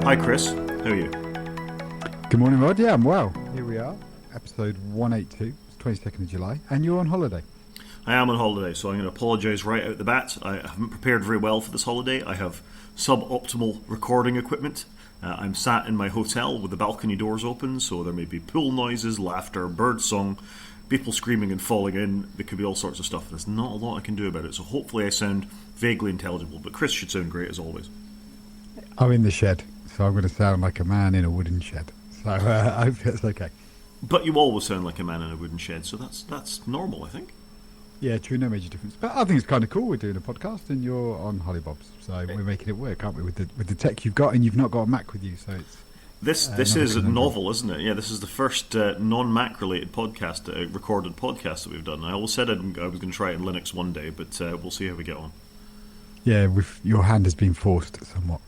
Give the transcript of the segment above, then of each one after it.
Hi Chris, how are you? Good morning, Rod. Yeah, I'm well. Here we are, episode 182. It's 22nd of July, and you're on holiday. I am on holiday, so I'm going to apologise right out the bat. I haven't prepared very well for this holiday. I have suboptimal recording equipment. I'm sat in my hotel with the balcony doors open, so there may be pool noises, laughter, bird song, people screaming and falling in. There could be all sorts of stuff. There's not a lot I can do about it, so hopefully I sound vaguely intelligible, but Chris should sound great as always. I'm in the shed, so I'm going to sound like a man in a wooden shed. So I hope that's okay. But you always sound like a man in a wooden shed, so that's normal, I think. Yeah, true, no major difference. But I think it's kind of cool we're doing a podcast and you're on Hollybobs, so we're making it work, aren't we? With the tech you've got, and you've not got a Mac with you, so it's this is novel, isn't it? Yeah, this is the first non-Mac related podcast, recorded podcast that we've done. I always said I was going to try it in Linux one day, but we'll see how we get on. Yeah, your hand has been forced somewhat.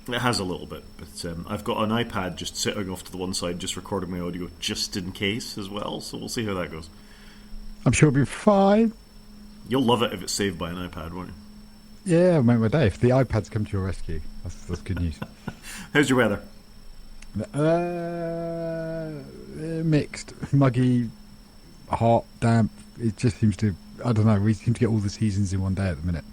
It has a little bit, but I've got an iPad just sitting off to the one side, just recording my audio just in case as well, so we'll see how that goes. I'm sure it'll be fine. You'll love it if it's saved by an iPad, won't you? Yeah, I'll make my day. If the iPads come to your rescue, that's good news. How's your weather? Mixed, muggy, hot, damp. It just seems to, I don't know, we seem to get all the seasons in one day at the minute.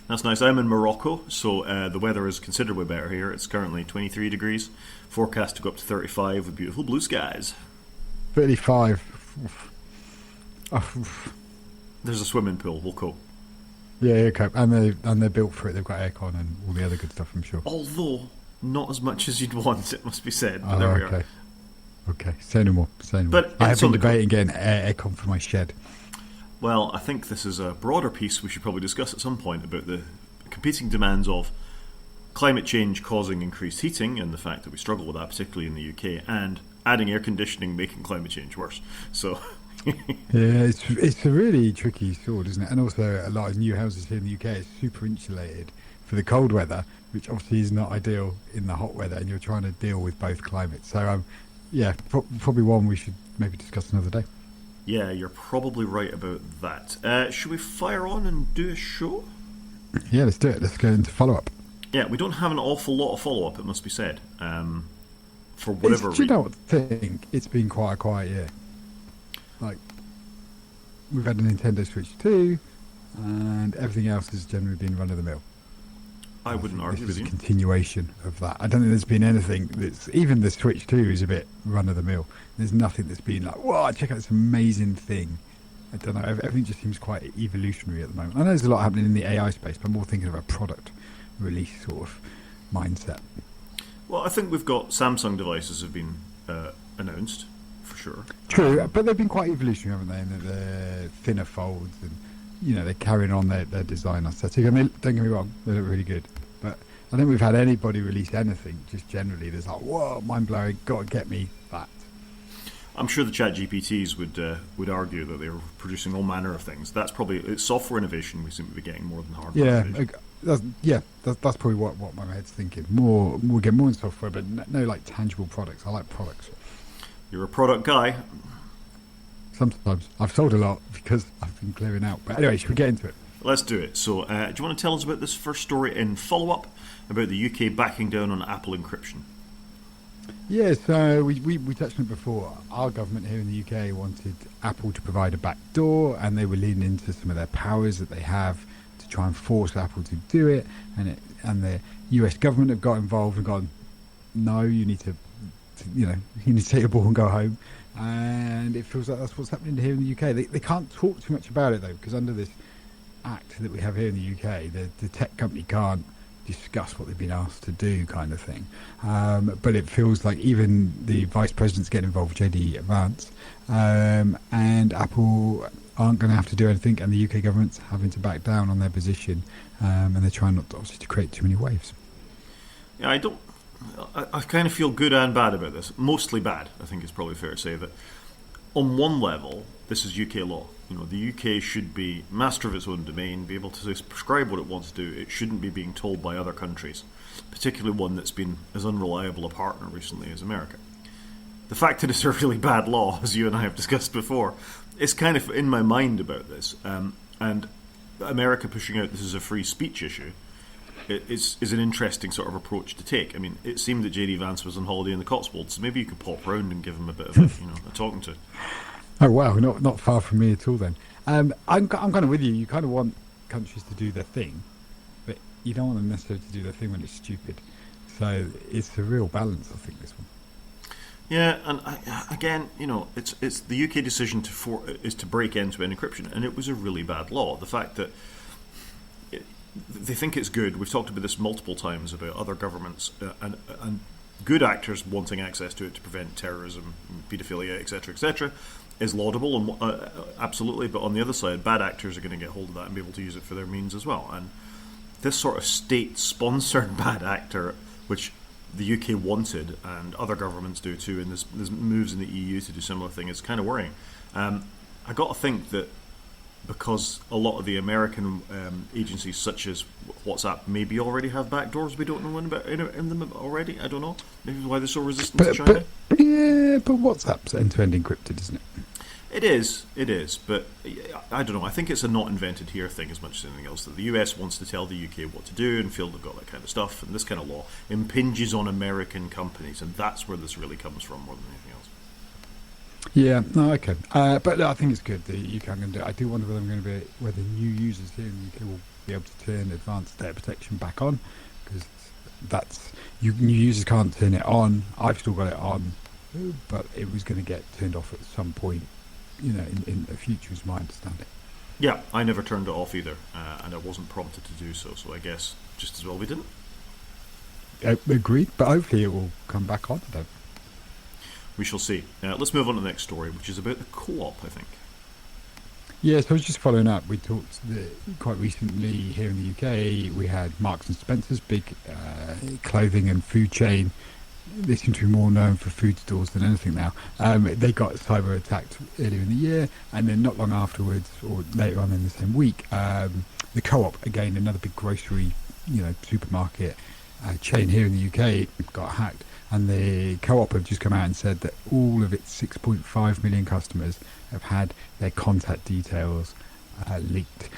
That's nice. I'm in Morocco, so the weather is considerably better here. It's currently 23 degrees, forecast to go up to 35 with beautiful blue skies. 35. There's a swimming pool, we'll cope. Yeah, okay. And they're built for it. They've got aircon and all the other good stuff, I'm sure. Although, not as much as you'd want, it must be said. But there we are. Okay, say no more. But I have been debating getting aircon for my shed. Well, I think this is a broader piece we should probably discuss at some point about the competing demands of climate change causing increased heating and the fact that we struggle with that, particularly in the UK, and adding air conditioning making climate change worse. So... Yeah, it's a really tricky sword, isn't it? And also, a lot of new houses here in the UK are super insulated for the cold weather, which obviously is not ideal in the hot weather, and you're trying to deal with both climates. So, yeah, probably one we should maybe discuss another day. Yeah, you're probably right about that. Should we fire on and do a show? Yeah, let's do it. Let's go into follow-up. Yeah, we don't have an awful lot of follow-up, it must be said. For whatever reason. Do you know what I think? It's been quite a quiet year. Like, we've had a Nintendo Switch 2, and everything else has generally been run-of-the-mill. I wouldn't argue with you. This is a continuation of that. I don't think there's been anything that's... Even the Switch 2 is a bit run-of-the-mill. There's nothing that's been like, whoa, check out this amazing thing. I don't know. Everything just seems quite evolutionary at the moment. I know there's a lot happening in the AI space, but I'm more thinking of a product release sort of mindset. Well, I think we've got Samsung devices have been announced. For sure. True, but they've been quite evolutionary, haven't they? And they're thinner folds, and they're carrying on their design aesthetic. And don't get me wrong, they look really good. But I think we've had anybody release anything just generally that's like, whoa, mind blowing, got to get me that. I'm sure the Chat GPTs would argue that they're producing all manner of things. That's probably it's software innovation. We seem to be getting more than hardware. Yeah, that's probably what my head's thinking. We'll get more in software, but no like tangible products. I like products. You're a product guy. Sometimes. I've sold a lot because I've been clearing out. But anyway, should we get into it? Let's do it. So, do you want to tell us about this first story in follow-up about the UK backing down on Apple encryption? Yeah, so we touched on it before. Our government here in the UK wanted Apple to provide a back door, and they were leaning into some of their powers that they have to try and force Apple to do it. And the US government have got involved and gone, no, you need to take your ball and go home. And it feels like that's what's happening here in the UK. They can't talk too much about it, though, because under this act that we have here in the UK, the tech company can't discuss what they've been asked to do, kind of thing. But it feels like even the vice president's getting involved, JD Vance, and Apple aren't going to have to do anything, and the UK government's having to back down on their position, and they're trying not to, obviously, to create too many waves. Yeah, I kind of feel good and bad about this. Mostly bad, I think it's probably fair to say that. On one level, this is UK law. The UK should be master of its own domain, be able to prescribe what it wants to do. It shouldn't be being told by other countries, particularly one that's been as unreliable a partner recently as America. The fact that it's a really bad law, as you and I have discussed before, is kind of in my mind about this. And America pushing out this is a free speech issue is an interesting sort of approach to take. I mean, it seemed that JD Vance was on holiday in the Cotswolds, so maybe you could pop round and give him a bit of a talking to. Oh wow, not far from me at all then. I'm kind of with you. You kind of want countries to do their thing, but you don't want them necessarily to do their thing when it's stupid. So it's a real balance, I think, this one. Yeah, and again, it's the UK decision is to break end-to-end encryption, and it was a really bad law. The fact that they think it's good. We've talked about this multiple times about other governments and good actors wanting access to it to prevent terrorism, paedophilia, etc., is laudable and absolutely. But on the other side, bad actors are going to get hold of that and be able to use it for their means as well. And this sort of state-sponsored bad actor, which the UK wanted and other governments do too, and there's moves in the EU to do similar thing, is kind of worrying. I got to think that because a lot of the American agencies, such as WhatsApp, maybe already have backdoors we don't know about in them already. I don't know. Maybe why they're so resistant to China. But WhatsApp's end-to-end encrypted, isn't it? It is, but I don't know. I think it's a not invented here thing as much as anything else. That the US wants to tell the UK what to do and feel they've got that kind of stuff, and this kind of law impinges on American companies, and that's where this really comes from more than anything else. Yeah, no, okay. But I think it's good that the UK are going to do it. I do wonder whether new users here in the UK will be able to turn advanced data protection back on, because new users can't turn it on. I've still got it on, but it was going to get turned off at some point, in the future, is my understanding. Yeah, I never turned it off either, and I wasn't prompted to do so, so I guess just as well we didn't. Agreed, but hopefully it will come back on. We shall see. Let's move on to the next story, which is about the co-op, I think. Yeah, so I was just following up. We talked quite recently here in the UK. We had Marks and Spencer's, big clothing and food chain. They seem to be more known for food stores than anything now. They got cyber attacked earlier in the year, and then not long afterwards, or later on in the same week, the Co-op, again, another big grocery, supermarket chain here in the UK, got hacked. And the Co-op have just come out and said that all of its 6.5 million customers have had their contact details leaked.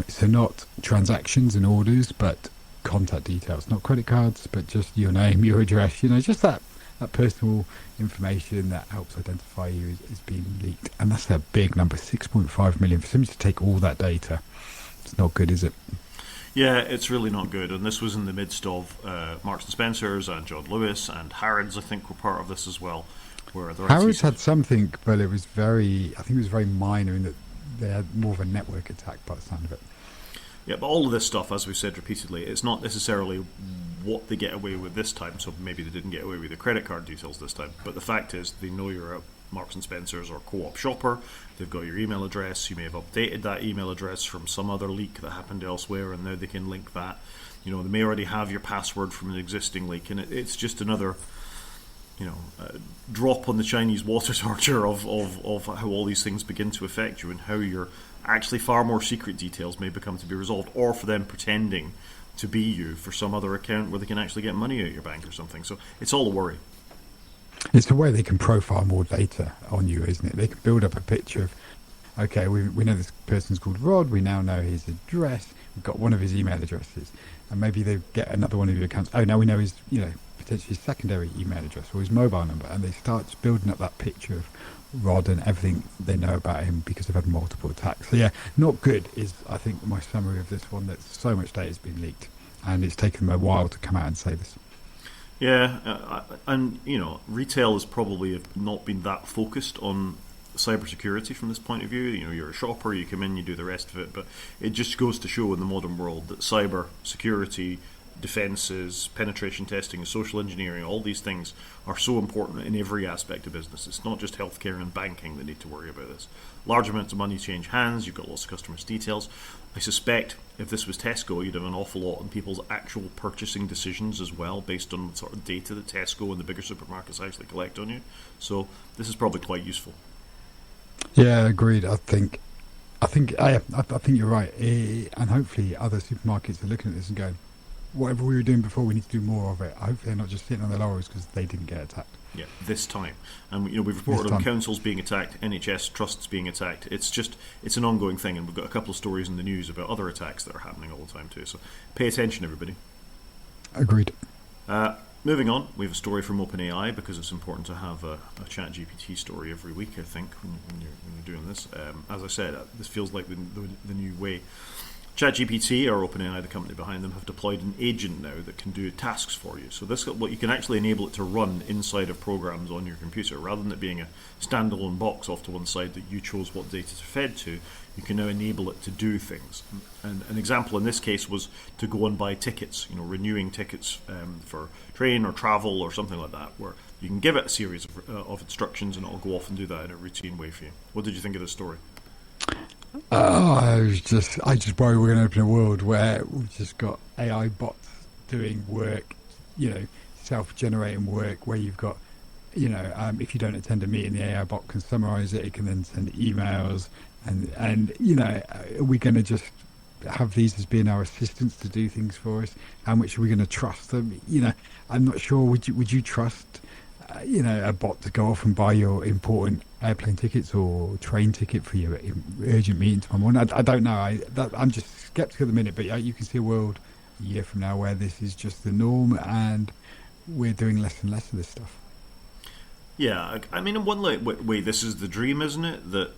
So not transactions and orders, but contact details. Not credit cards, but just your name, your address, just that personal information that helps identify you is being leaked. And that's a big number, 6.5 million. For somebody to take all that data, it's not good, is it? Yeah, it's really not good, and this was in the midst of Marks and Spencers and John Lewis and Harrods, I think, were part of this as well. Where Harrods had something, but it was very minor in that they had more of a network attack by the sound of it. Yeah, but all of this stuff, as we've said repeatedly, it's not necessarily what they get away with this time, so maybe they didn't get away with the credit card details this time, but the fact is they know you're a Marks and Spencers or Co-op shopper. They've got your email address. You may have updated that email address from some other leak that happened elsewhere, and now they can link that. They may already have your password from an existing leak, and it's just another drop on the Chinese water torture of how all these things begin to affect you, and how your actually far more secret details may become to be resolved, or for them pretending to be you for some other account where they can actually get money out of your bank or something. So it's all a worry. It's the way they can profile more data on you, isn't it? They can build up a picture of, okay, we know this person's called Rod, we now know his address, we've got one of his email addresses, and maybe they get another one of your accounts. Oh, now we know his, potentially his secondary email address or his mobile number, and they start building up that picture of Rod and everything they know about him because they've had multiple attacks. So yeah, not good is, I think, my summary of this one, that so much data has been leaked, and it's taken them a while to come out and say this. Yeah, and retail has probably not been that focused on cybersecurity from this point of view. You're a shopper, you come in, you do the rest of it, but it just goes to show in the modern world that cyber security, defences, penetration testing, social engineering, all these things are so important in every aspect of business. It's not just healthcare and banking that need to worry about this. Large amounts of money change hands, you've got lots of customers' details. I suspect if this was Tesco, you'd have an awful lot in people's actual purchasing decisions as well, based on the sort of data that Tesco and the bigger supermarkets actually collect on you. So this is probably quite useful. Yeah, agreed. I think you're right, and hopefully other supermarkets are looking at this and going, whatever we were doing before, we need to do more of it. I hope they're not just sitting on their laurels because they didn't get attacked. Yeah, this time. And we've reported on councils being attacked, NHS trusts being attacked. It's an ongoing thing, and we've got a couple of stories in the news about other attacks that are happening all the time too. So pay attention, everybody. Agreed. Moving on, we have a story from OpenAI, because it's important to have a ChatGPT story every week, I think, when you're doing this. As I said, this feels like the new way. ChatGPT, or OpenAI, the company behind them, have deployed an agent now that can do tasks for you. So you can actually enable it to run inside of programs on your computer. Rather than it being a standalone box off to one side that you chose what data to fed to, you can now enable it to do things. And an example in this case was to go and buy tickets, renewing tickets for train or travel or something like that, where you can give it a series of instructions and it'll go off and do that in a routine way for you. What did you think of this story? I just worry we're going to open a world where we've just got AI bots doing work, self-generating work, where you've got, if you don't attend a meeting, the AI bot can summarize it. It can then send emails, and are we going to just have these as being our assistants to do things for us? How much are we going to trust them? I'm not sure. Would you trust a bot to go off and buy your important airplane tickets or train ticket for your urgent meeting tomorrow morning? I don't know. I'm just sceptical at the minute, but you can see a world a year from now where this is just the norm and we're doing less and less of this stuff. Yeah, I mean, in one way, this is the dream, isn't it? That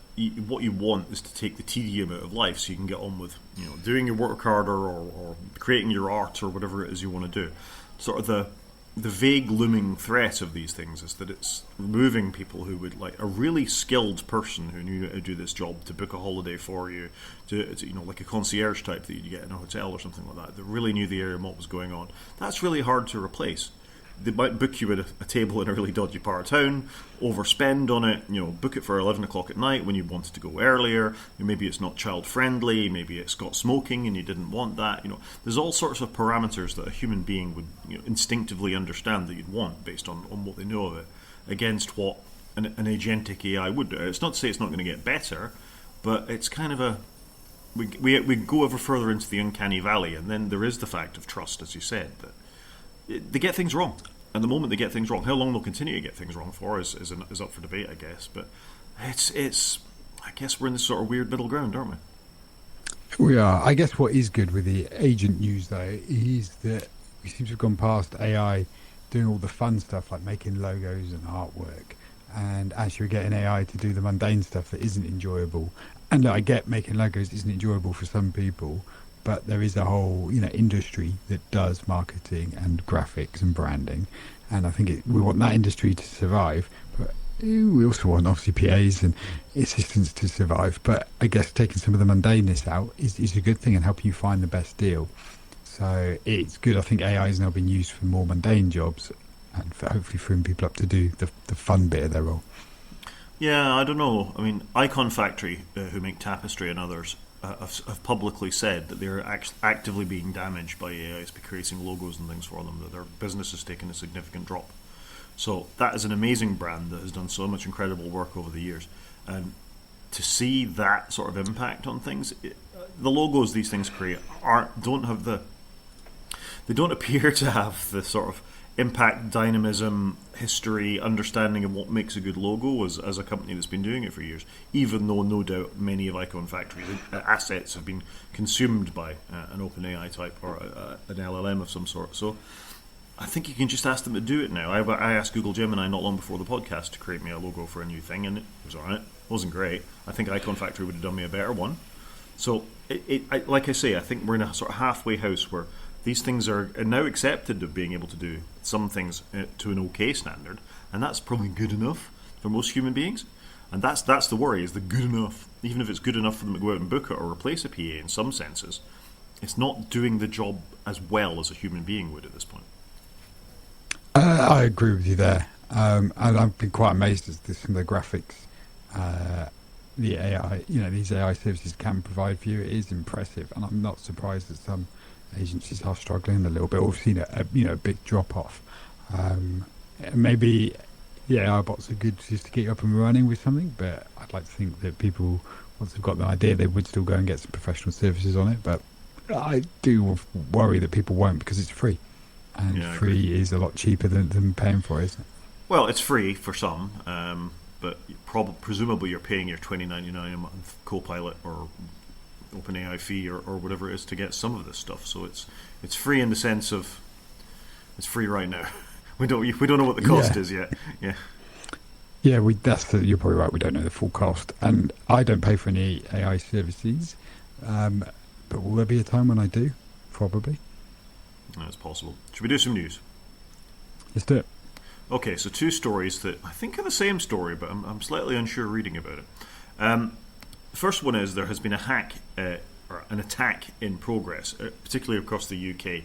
what you want is to take the tedium out of life, so you can get on with doing your work harder or creating your art or whatever it is you want to do. Sort of the vague looming threat of these things is that it's removing people who would like a really skilled person who knew how to do this job to book a holiday for you, to like a concierge type that you get in a hotel or something like that really knew the area and what was going on. That's really hard to replace. They might book you at a table in a really dodgy part of town, overspend on it, book it for 11 o'clock at night when you wanted to go earlier. Maybe it's not child friendly, maybe it's got smoking and you didn't want that. There's all sorts of parameters that a human being would instinctively understand that you'd want based on what they know of it, against what an agentic AI would do. It's not to say it's not going to get better, but it's kind of we go ever further into the uncanny valley, and then there is the fact of trust, as you said, that they get things wrong. And the moment they get things wrong, how long they'll continue to get things wrong for is up for debate, I guess. But it's I guess we're in this sort of weird middle ground, aren't we? We are. I guess what is good with the agent news, though, is that we seem to have gone past AI doing all the fun stuff like making logos and artwork, and actually getting AI to do the mundane stuff that isn't enjoyable. And I get making logos isn't enjoyable for some people, but there is a whole industry that does marketing and graphics and branding, and I think we want that industry to survive, but we also want obviously PAs and assistants to survive. But I guess taking some of the mundaneness out is a good thing and helping you find the best deal. So it's good. I think AI has now been used for more mundane jobs and for hopefully freeing people up to do the fun bit of their role. Yeah, I don't know. I mean, Icon Factory, who make Tapestry and others, have publicly said that they're actively being damaged by AIs by creating logos and things for them, that their business has taken a significant drop. So that is an amazing brand that has done so much incredible work over the years. And to see that sort of impact on things, the logos these things create don't appear to have the sort of impact, dynamism, history, understanding of what makes a good logo as a company that's been doing it for years, even though no doubt many of Icon Factory's assets have been consumed by an OpenAI type or an LLM of some sort. So I think you can just ask them to do it now. I asked Google Gemini not long before the podcast to create me a logo for a new thing, and it was alright. It wasn't great. I think Icon Factory would have done me a better one. So, like I say, I think we're in a sort of halfway house where these things are now accepted of being able to do some things to an okay standard, and that's probably good enough for most human beings. And that's the worry, is the good enough. Even if it's good enough for them to go out and book it or replace a PA in some senses, it's not doing the job as well as a human being would at this point. I agree with you there. And I've been quite amazed at some of the graphics the AI, these AI services can provide for you. It is impressive, and I'm not surprised that some agencies are struggling a little bit. We've seen a big drop off. Maybe the AI bots are good just to get you up and running with something, but I'd like to think that people, once they've got the idea, they would still go and get some professional services on it. But I do worry that people won't because it's free. And Yeah, I free is a lot cheaper than paying for it, isn't it? Well, it's free for some, but presumably you're paying your $20.99 a month Copilot or OpenAI fee or whatever it is to get some of this stuff. So it's free in the sense of it's free right now. We don't know what the cost is yet. Yeah. Yeah, you're probably right. We don't know the full cost, and I don't pay for any AI services. But will there be a time when I do? Probably. That's possible. Should we do some news? Let's do it. Okay, so two stories that I think are the same story, but I'm slightly unsure reading about it. The first one is there has been or an attack in progress, particularly across the UK,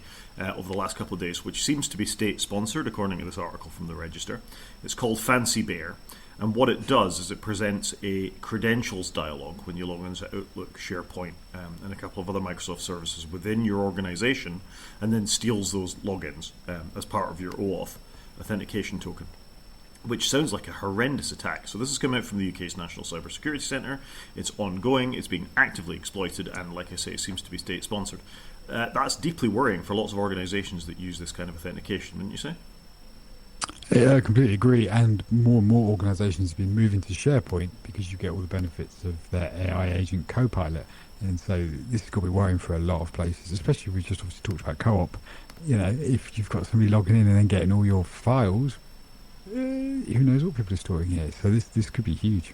over the last couple of days, which seems to be state-sponsored, according to this article from the Register. It's called Fancy Bear, and what it does is it presents a credentials dialog when you log into Outlook, SharePoint, and a couple of other Microsoft services within your organization, and then steals those logins as part of your OAuth authentication token, which sounds like a horrendous attack. So this has come out from the UK's National Cybersecurity Centre. It's ongoing, it's being actively exploited, and like I say, it seems to be state-sponsored. That's deeply worrying for lots of organisations that use this kind of authentication, wouldn't you say? Yeah, I completely agree. And more organisations have been moving to SharePoint because you get all the benefits of their AI agent Copilot. And so this is going to be worrying for a lot of places, especially we just obviously talked about co-op. You know, if you've got somebody logging in and then getting all your files, who knows what people are storing here. So this could be huge.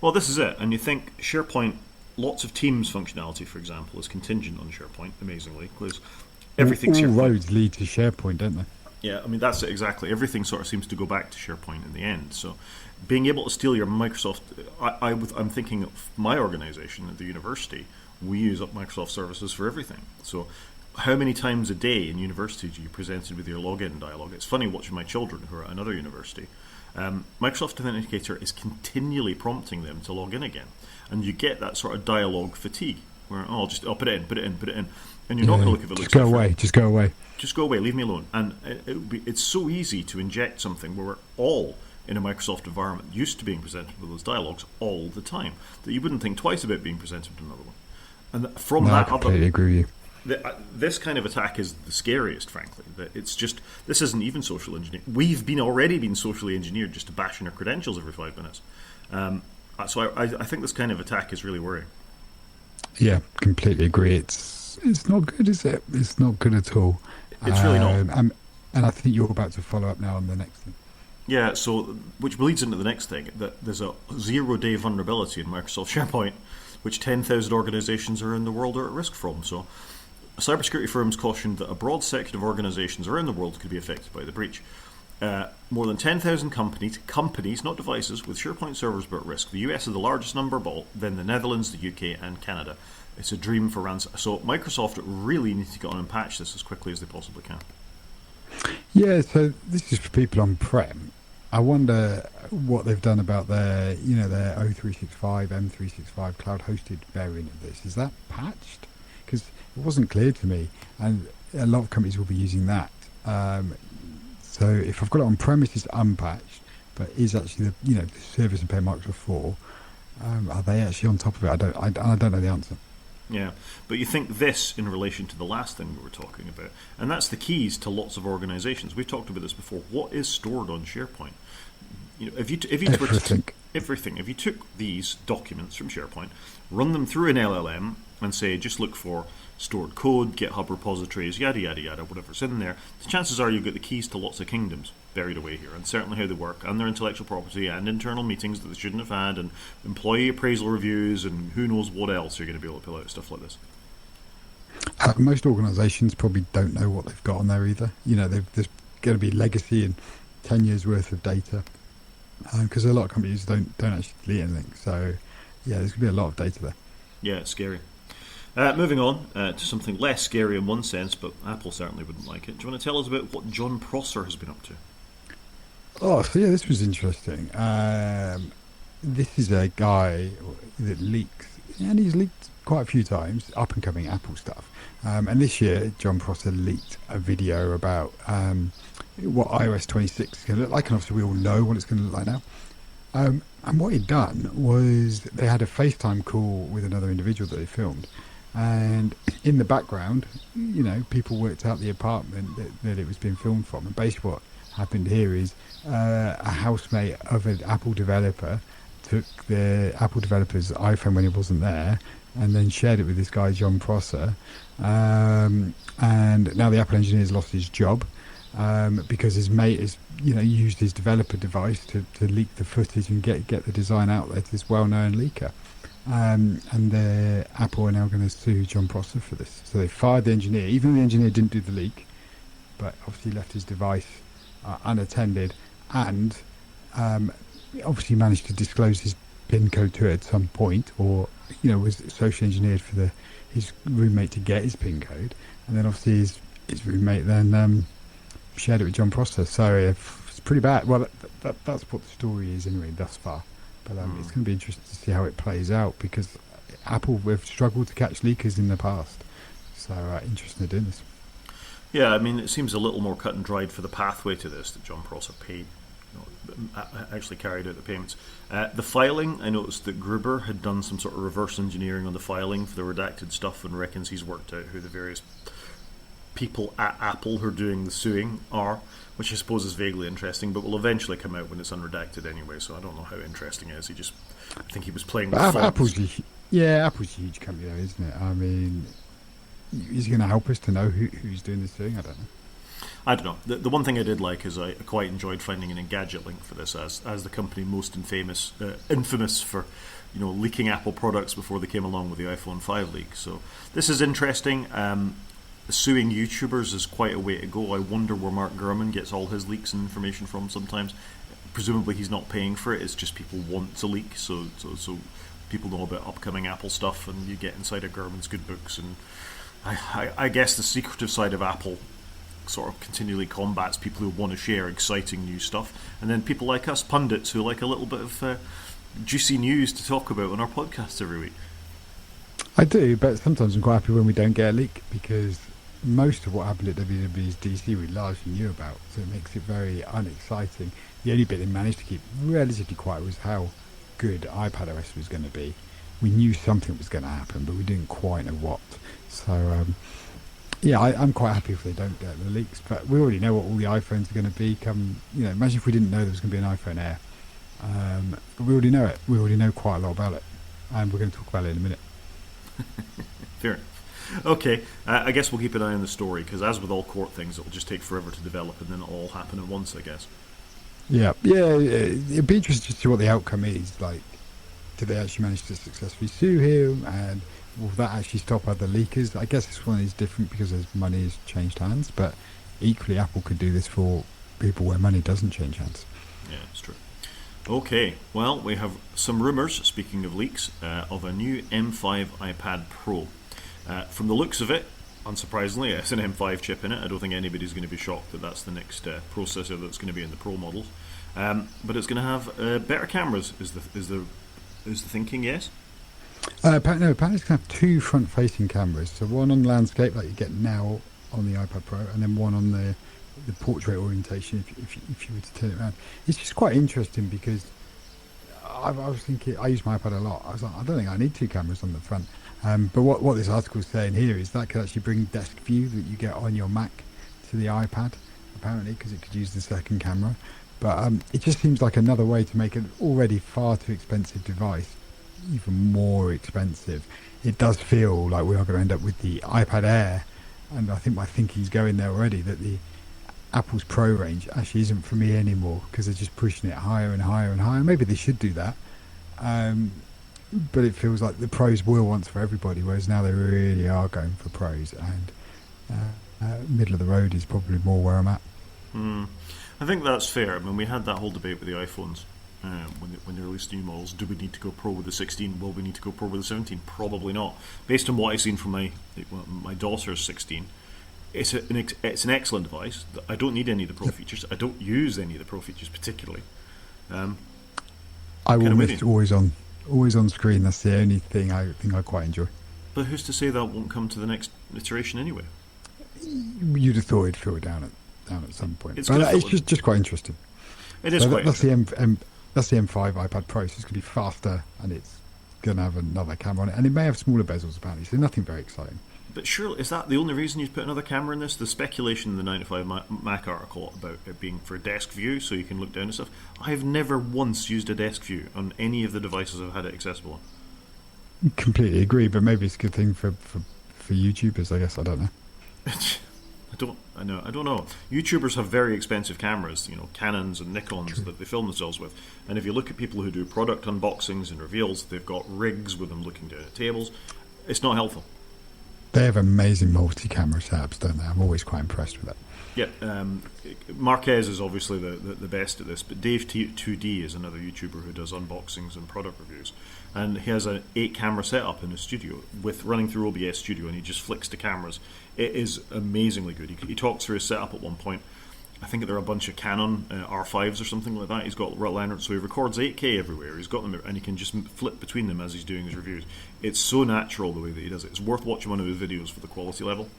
Well, this is it. And you think SharePoint, lots of Teams functionality, for example, is contingent on SharePoint, amazingly, because everything's all SharePoint. roads lead to SharePoint, don't they? Yeah, I mean, that's it exactly. Everything sort of seems to go back to SharePoint in the end. So being able to steal your Microsoft... I'm thinking of my organisation at the university. We use up Microsoft services for everything. So how many times a day in university do you presented with your login dialogue? It's funny watching my children who are at another university. Microsoft Authenticator is continually prompting them to log in again. And you get that sort of dialogue fatigue where, I'll put it in. And you're not going to look if it looks just go different. away. Just go away. Just go away. Leave me alone. And it's so easy to inject something where we're all in a Microsoft environment used to being presented with those dialogues all the time that you wouldn't think twice about being presented with another one. And from I completely agree with you. This kind of attack is the scariest, frankly. That it's just this isn't even social engineering. We've already been socially engineered just to bash in our credentials every 5 minutes. So I think this kind of attack is really worrying. Yeah, completely agree. It's not good, is it? It's not good at all. It's really not. And I think you're about to follow up now on the next thing. Yeah, so which bleeds into the next thing, that there's a 0-day vulnerability in Microsoft Sharepoint, which 10,000 organisations around the world are at risk from. So cybersecurity firms cautioned that a broad section of organisations around the world could be affected by the breach. More than 10,000 companies, not devices, with SharePoint servers are at risk. The US is the largest number, then the Netherlands, the UK and Canada. It's a dream for ransom. So Microsoft really need to get on and patch this as quickly as they possibly can. Yeah, so this is for people on-prem. I wonder what they've done about their O365, M365 cloud-hosted variant of this. Is that patched? Because it wasn't clear to me, and a lot of companies will be using that. So if I've got it on-premise, it's unpatched, but is actually the service I'm paying Microsoft for, are they actually on top of it? I don't know the answer. Yeah, but you think this in relation to the last thing we were talking about, and that's the keys to lots of organisations. We've talked about this before. What is stored on SharePoint? If you everything. If you took these documents from SharePoint, run them through an LLM, and say just look for stored code, GitHub repositories, yada yada yada, whatever's in there, the chances are you'll get the keys to lots of kingdoms buried away here, and certainly how they work, and their intellectual property, and internal meetings that they shouldn't have had, and employee appraisal reviews, and who knows what else you're going to be able to pull out stuff like this. Most organisations probably don't know what they've got on there either. There's going to be legacy and 10 years worth of data, because a lot of companies don't actually delete anything. So yeah, there's going to be a lot of data there. Yeah, it's scary. Moving on to something less scary in one sense, but Apple certainly wouldn't like it. Do you want to tell us about what Jon Prosser has been up to? Oh, so yeah, this was interesting. This is a guy that leaks, and he's leaked quite a few times, up-and-coming Apple stuff. And this year, Jon Prosser leaked a video about what iOS 26 is going to look like, and obviously we all know what it's going to look like now. And what he'd done was they had a FaceTime call with another individual that they filmed, And in the background, people worked out the apartment that it was being filmed from. And basically what happened here is a housemate of an Apple developer took the Apple developer's iPhone when he wasn't there and then shared it with this guy, Jon Prosser. And now the Apple engineer's lost his job because his mate has, used his developer device to leak the footage and get the design out there to this well-known leaker. And Apple are now going to sue Jon Prosser for this. So they fired the engineer, even though the engineer didn't do the leak, but obviously left his device unattended, and obviously managed to disclose his PIN code to it at some point, or was social engineered for his roommate to get his PIN code, and then obviously his roommate then shared it with Jon Prosser. So it's pretty bad. Well, that's what the story is anyway thus far. But it's going to be interesting to see how it plays out, because Apple have struggled to catch leakers in the past. So interesting to do this. Yeah, I mean, it seems a little more cut and dried for the pathway to this that Jon Prosser paid, actually carried out the payments. The filing, I noticed that Gruber had done some sort of reverse engineering on the filing for the redacted stuff and reckons he's worked out who the various people at Apple who are doing the suing are, which I suppose is vaguely interesting, but will eventually come out when it's unredacted anyway, so I don't know how interesting it is. I think he was playing with Apple's a huge company though, isn't it? I mean, is he going to help us to know who's doing this suing? I don't know. The one thing I did like is I quite enjoyed finding an Engadget link for this, as the company most infamous for leaking Apple products before they came along with the iPhone 5 leak. So this is interesting. Suing YouTubers is quite a way to go. I wonder where Mark Gurman gets all his leaks and information from sometimes. Presumably he's not paying for it, it's just people want to leak, so people know about upcoming Apple stuff, and you get inside of Gurman's good books. And I guess the secretive side of Apple sort of continually combats people who want to share exciting new stuff, and then people like us pundits who like a little bit of juicy news to talk about on our podcast every week. I do, but sometimes I'm quite happy when we don't get a leak, because most of what happened at WWDC we largely knew about, so it makes it very unexciting. The only bit they managed to keep relatively quiet was how good iPadOS was going to be. We knew something was going to happen, but we didn't quite know what. So I'm quite happy if they don't get the leaks, but we already know what all the iPhones are going to be. Imagine if we didn't know there was going to be an iPhone Air. But we already know it. We already know quite a lot about it, and we're going to talk about it in a minute. Fair enough. Okay, I guess we'll keep an eye on the story, because as with all court things, it'll just take forever to develop, and then it'll all happen at once, I guess. Yeah, it'd be interesting to see what the outcome is. Like, did they actually manage to successfully sue him, and will that actually stop other leakers? I guess this one is different because his money has changed hands, but equally Apple could do this for people where money doesn't change hands. Yeah, it's true. Okay, well, we have some rumours, speaking of leaks, of a new M5 iPad Pro. From the looks of it, unsurprisingly, it's an M5 chip in it. I don't think anybody's going to be shocked that that's the next processor that's going to be in the Pro models. But it's going to have better cameras, is the thinking, yes? No, apparently it's going to have two front-facing cameras. So one on landscape, like you get now on the iPad Pro, and then one on the portrait orientation if you were to turn it around. It's just quite interesting, because I was thinking, I use my iPad a lot. I was like, I don't think I need two cameras on the front. But what this article is saying here is that could actually bring desk view that you get on your Mac to the iPad, apparently, because it could use the second camera. But it just seems like another way to make an already far too expensive device even more expensive. It does feel like we are going to end up with the iPad Air, and I think my thinking's going there already, that the Apple's Pro range actually isn't for me anymore, because they're just pushing it higher and higher and higher. Maybe they should do that. But it feels like the Pros were once for everybody, whereas now they really are going for Pros, and middle of the road is probably more where I'm at. I think that's fair. I mean, we had that whole debate with the iPhones when they released new models. Do we need to go Pro with the 16? Will we need to go Pro with the 17? Probably not. Based on what I've seen from my daughter's 16, it's an excellent device. I don't need any of the Pro features. I don't use any of the Pro features particularly. I will miss always on screen. That's the only thing I quite enjoy. But who's to say that won't come to the next iteration anyway? You'd have thought it'd filter down at some point. It's just quite interesting. It is quite interesting. That's the M5 iPad Pro, so it's going to be faster, and it's going to have another camera on it, and it may have smaller bezels apparently, so nothing very exciting. But surely, is that the only reason you'd put another camera in this? The speculation in the 95 Mac article about it being for desk view, so you can look down and stuff. I have never once used a desk view on any of the devices I've had it accessible on. Completely agree, but maybe it's a good thing for YouTubers, I guess. I don't know. I don't know. YouTubers have very expensive cameras, Canons and Nikons that they film themselves with. And if you look at people who do product unboxings and reveals, they've got rigs with them looking down at tables. It's not helpful. They have amazing multi-camera setups, don't they? I'm always quite impressed with that. Yeah, Marquez is obviously the best at this, but Dave 2D is another YouTuber who does unboxings and product reviews, and he has an 8-camera setup in his studio with running through OBS Studio, and he just flicks the cameras. It is amazingly good. He talks through his setup at one point. I think there are a bunch of Canon R5s or something like that. He's got Leonard, so he records 8K everywhere. He's got them, and he can just flip between them as he's doing his reviews. It's so natural the way that he does it. It's worth watching one of his videos for the quality level.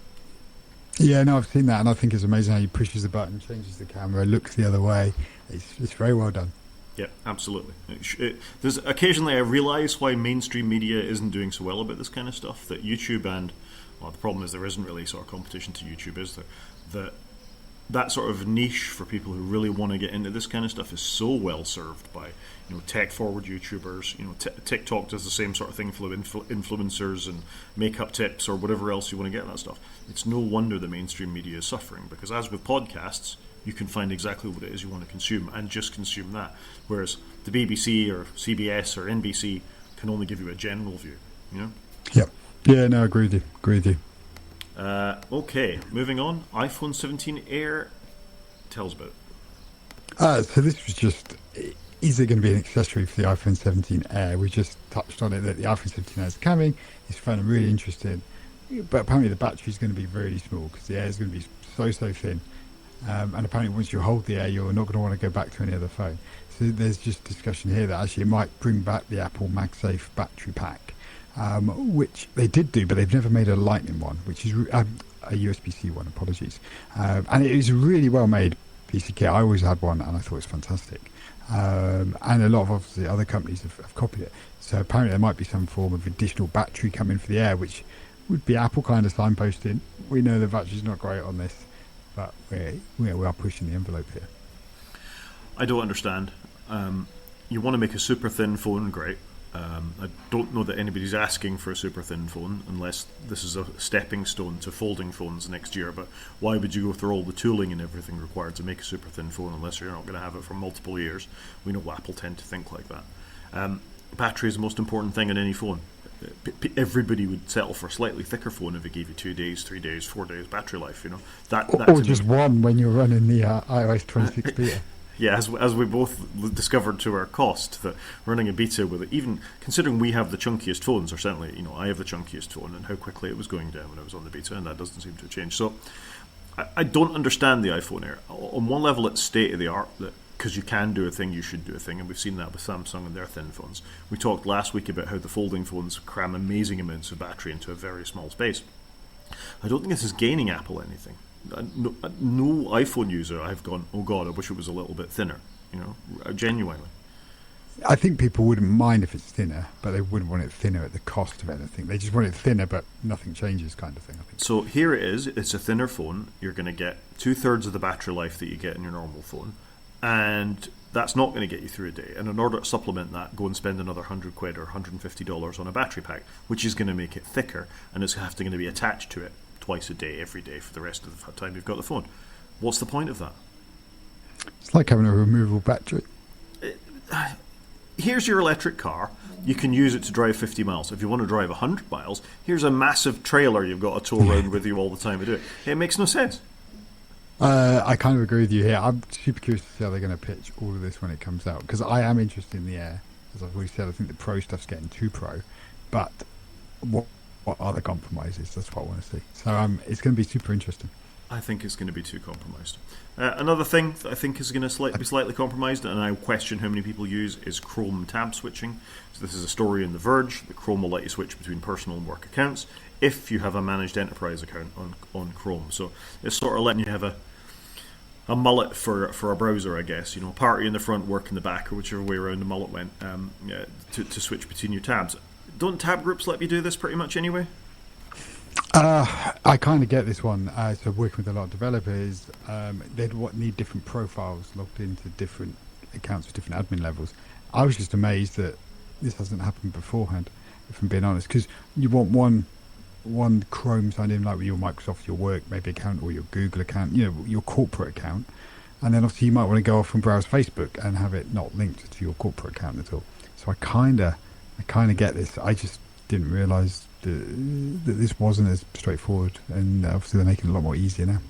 Yeah, no, I've seen that, and I think it's amazing how he pushes the button, changes the camera, looks the other way. It's very well done. Yeah, absolutely. There's occasionally I realise why mainstream media isn't doing so well about this kind of stuff. That YouTube and the problem is there isn't really sort of competition to YouTube, is there? That sort of niche for people who really want to get into this kind of stuff is so well served by tech forward YouTubers. TikTok does the same sort of thing for influencers and makeup tips or whatever else you want to get that stuff. It's no wonder the mainstream media is suffering, because as with podcasts, you can find exactly what it is you want to consume and just consume that, whereas the BBC or CBS or NBC can only give you a general view. Yep. Yeah, no, agree with you. Okay, moving on. iPhone 17 Air. Tell us about it. So this was just, is it going to be an accessory for the iPhone 17 Air? We just touched on it, that the iPhone 17 Air is coming. It's found I'm really interested. But apparently the battery is going to be really small, because the Air is going to be so thin. And apparently once you hold the Air, you're not going to want to go back to any other phone. So there's just discussion here that actually it might bring back the Apple MagSafe battery pack. Which they did do, but they've never made a Lightning one, which is a USB-C one, apologies. And it is a really well made piece of kit. I always had one and I thought it was fantastic. And a lot of obviously other companies have copied it. So apparently there might be some form of additional battery coming for the Air, which would be Apple kind of signposting. We know the battery's not great on this, but we are pushing the envelope here. I don't understand. You want to make a super thin phone, great. I don't know that anybody's asking for a super thin phone unless this is a stepping stone to folding phones next year, but why would you go through all the tooling and everything required to make a super thin phone unless you're not going to have it for multiple years? We know Apple tend to think like that. Battery is the most important thing in any phone. Everybody would settle for a slightly thicker phone if it gave you 2 days, 3 days, 4 days battery life. Or just one when you're running the iOS 26 beta. Yeah, as we both discovered to our cost, that running a beta with it, even considering we have the chunkiest phones, or certainly, I have the chunkiest phone, and how quickly it was going down when I was on the beta, and that doesn't seem to have changed. So I don't understand the iPhone Air. On one level, it's state of the art, that because you can do a thing, you should do a thing, and we've seen that with Samsung and their thin phones. We talked last week about how the folding phones cram amazing amounts of battery into a very small space. I don't think this is gaining Apple anything. No iPhone user I've gone, oh god, I wish it was a little bit thinner, genuinely. I think people wouldn't mind if it's thinner, but they wouldn't want it thinner at the cost of anything. They just want it thinner, but nothing changes, kind of thing, I think. So here it is. It's a thinner phone. You're going to get 2/3 of the battery life that you get in your normal phone, and that's not going to get you through a day. And in order to supplement that, go and spend another £100 or $150 on a battery pack, which is going to make it thicker, and it's going to be attached to it twice a day, every day, for the rest of the time you've got the phone. What's the point of that? It's like having a removable battery. Here's your electric car. You can use it to drive 50 miles. If you want to drive 100 miles, here's a massive trailer you've got to tow around with you all the time to do it. It makes no sense. I kind of agree with you here. I'm super curious to see how they're going to pitch all of this when it comes out, because I am interested in the Air. As I've already said, I think the Pro stuff's getting too pro, but what are the compromises? That's what I want to see. So it's going to be super interesting. I think it's going to be too compromised. Another thing that I think is going to be slightly compromised, and I question how many people use, is Chrome tab switching. So this is a story in The Verge that Chrome will let you switch between personal and work accounts if you have a managed enterprise account on Chrome. So it's sort of letting you have a mullet for a browser, I guess. Party in the front, work in the back, or whichever way around the mullet went, to switch between your tabs. don't tab groups let you do this pretty much anyway? I kind of get this one. So working with a lot of developers, they'd need different profiles logged into different accounts with different admin levels. I was just amazed that this hasn't happened beforehand, if I'm being honest, because you want one Chrome signed in, like with your Microsoft, your work maybe account, or your Google account, your corporate account, and then obviously you might want to go off and browse Facebook and have it not linked to your corporate account at all. So I kind of get this. I just didn't realise that this wasn't as straightforward, and obviously they're making it a lot more easier now.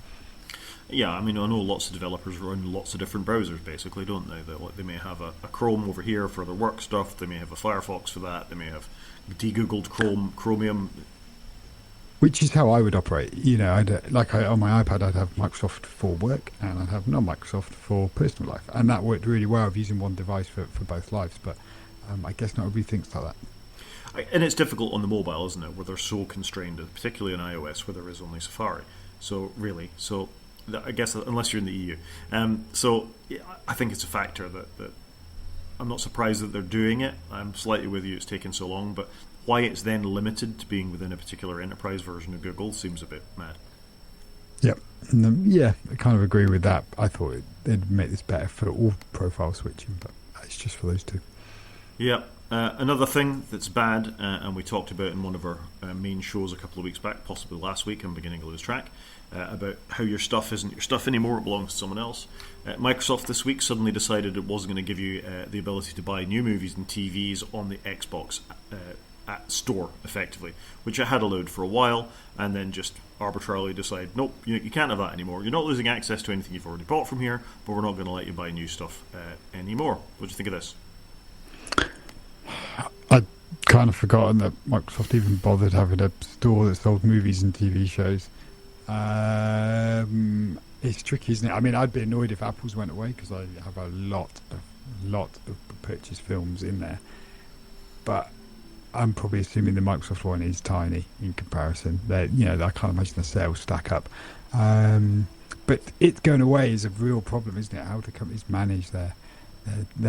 Yeah, I mean, I know lots of developers run lots of different browsers, basically, don't they? They may have a Chrome over here for their work stuff. They may have a Firefox for that. They may have de-googled Chromium. Which is how I would operate. On my iPad, I'd have Microsoft for work, and I'd have non-Microsoft for personal life, and that worked really well of using one device for both lives. But I guess not everybody thinks like that. And it's difficult on the mobile, isn't it, where they're so constrained, particularly on iOS, where there is only Safari. So I guess unless you're in the EU. I think it's a factor that I'm not surprised that they're doing it. I'm slightly with you, it's taken so long, but why it's then limited to being within a particular enterprise version of Google seems a bit mad. Yep. I kind of agree with that. I thought they'd make this better for all profile switching, but it's just for those two. Yeah. Another thing that's bad, and we talked about in one of our main shows a couple of weeks back, possibly last week, I'm beginning to lose track, about how your stuff isn't your stuff anymore, it belongs to someone else. Microsoft this week suddenly decided it wasn't going to give you the ability to buy new movies and TVs on the Xbox store, effectively, which I had allowed for a while, and then just arbitrarily decide, nope, you can't have that anymore. You're not losing access to anything you've already bought from here, but we're not going to let you buy new stuff anymore. What do you think of this? I'd kind of forgotten that Microsoft even bothered having a store that sold movies and TV shows. It's tricky, isn't it? I mean, I'd be annoyed if Apple's went away, because I have a lot of purchase films in there. But I'm probably assuming the Microsoft one is tiny in comparison. I can't imagine the sales stack up. But it going away is a real problem, isn't it? How do companies manage their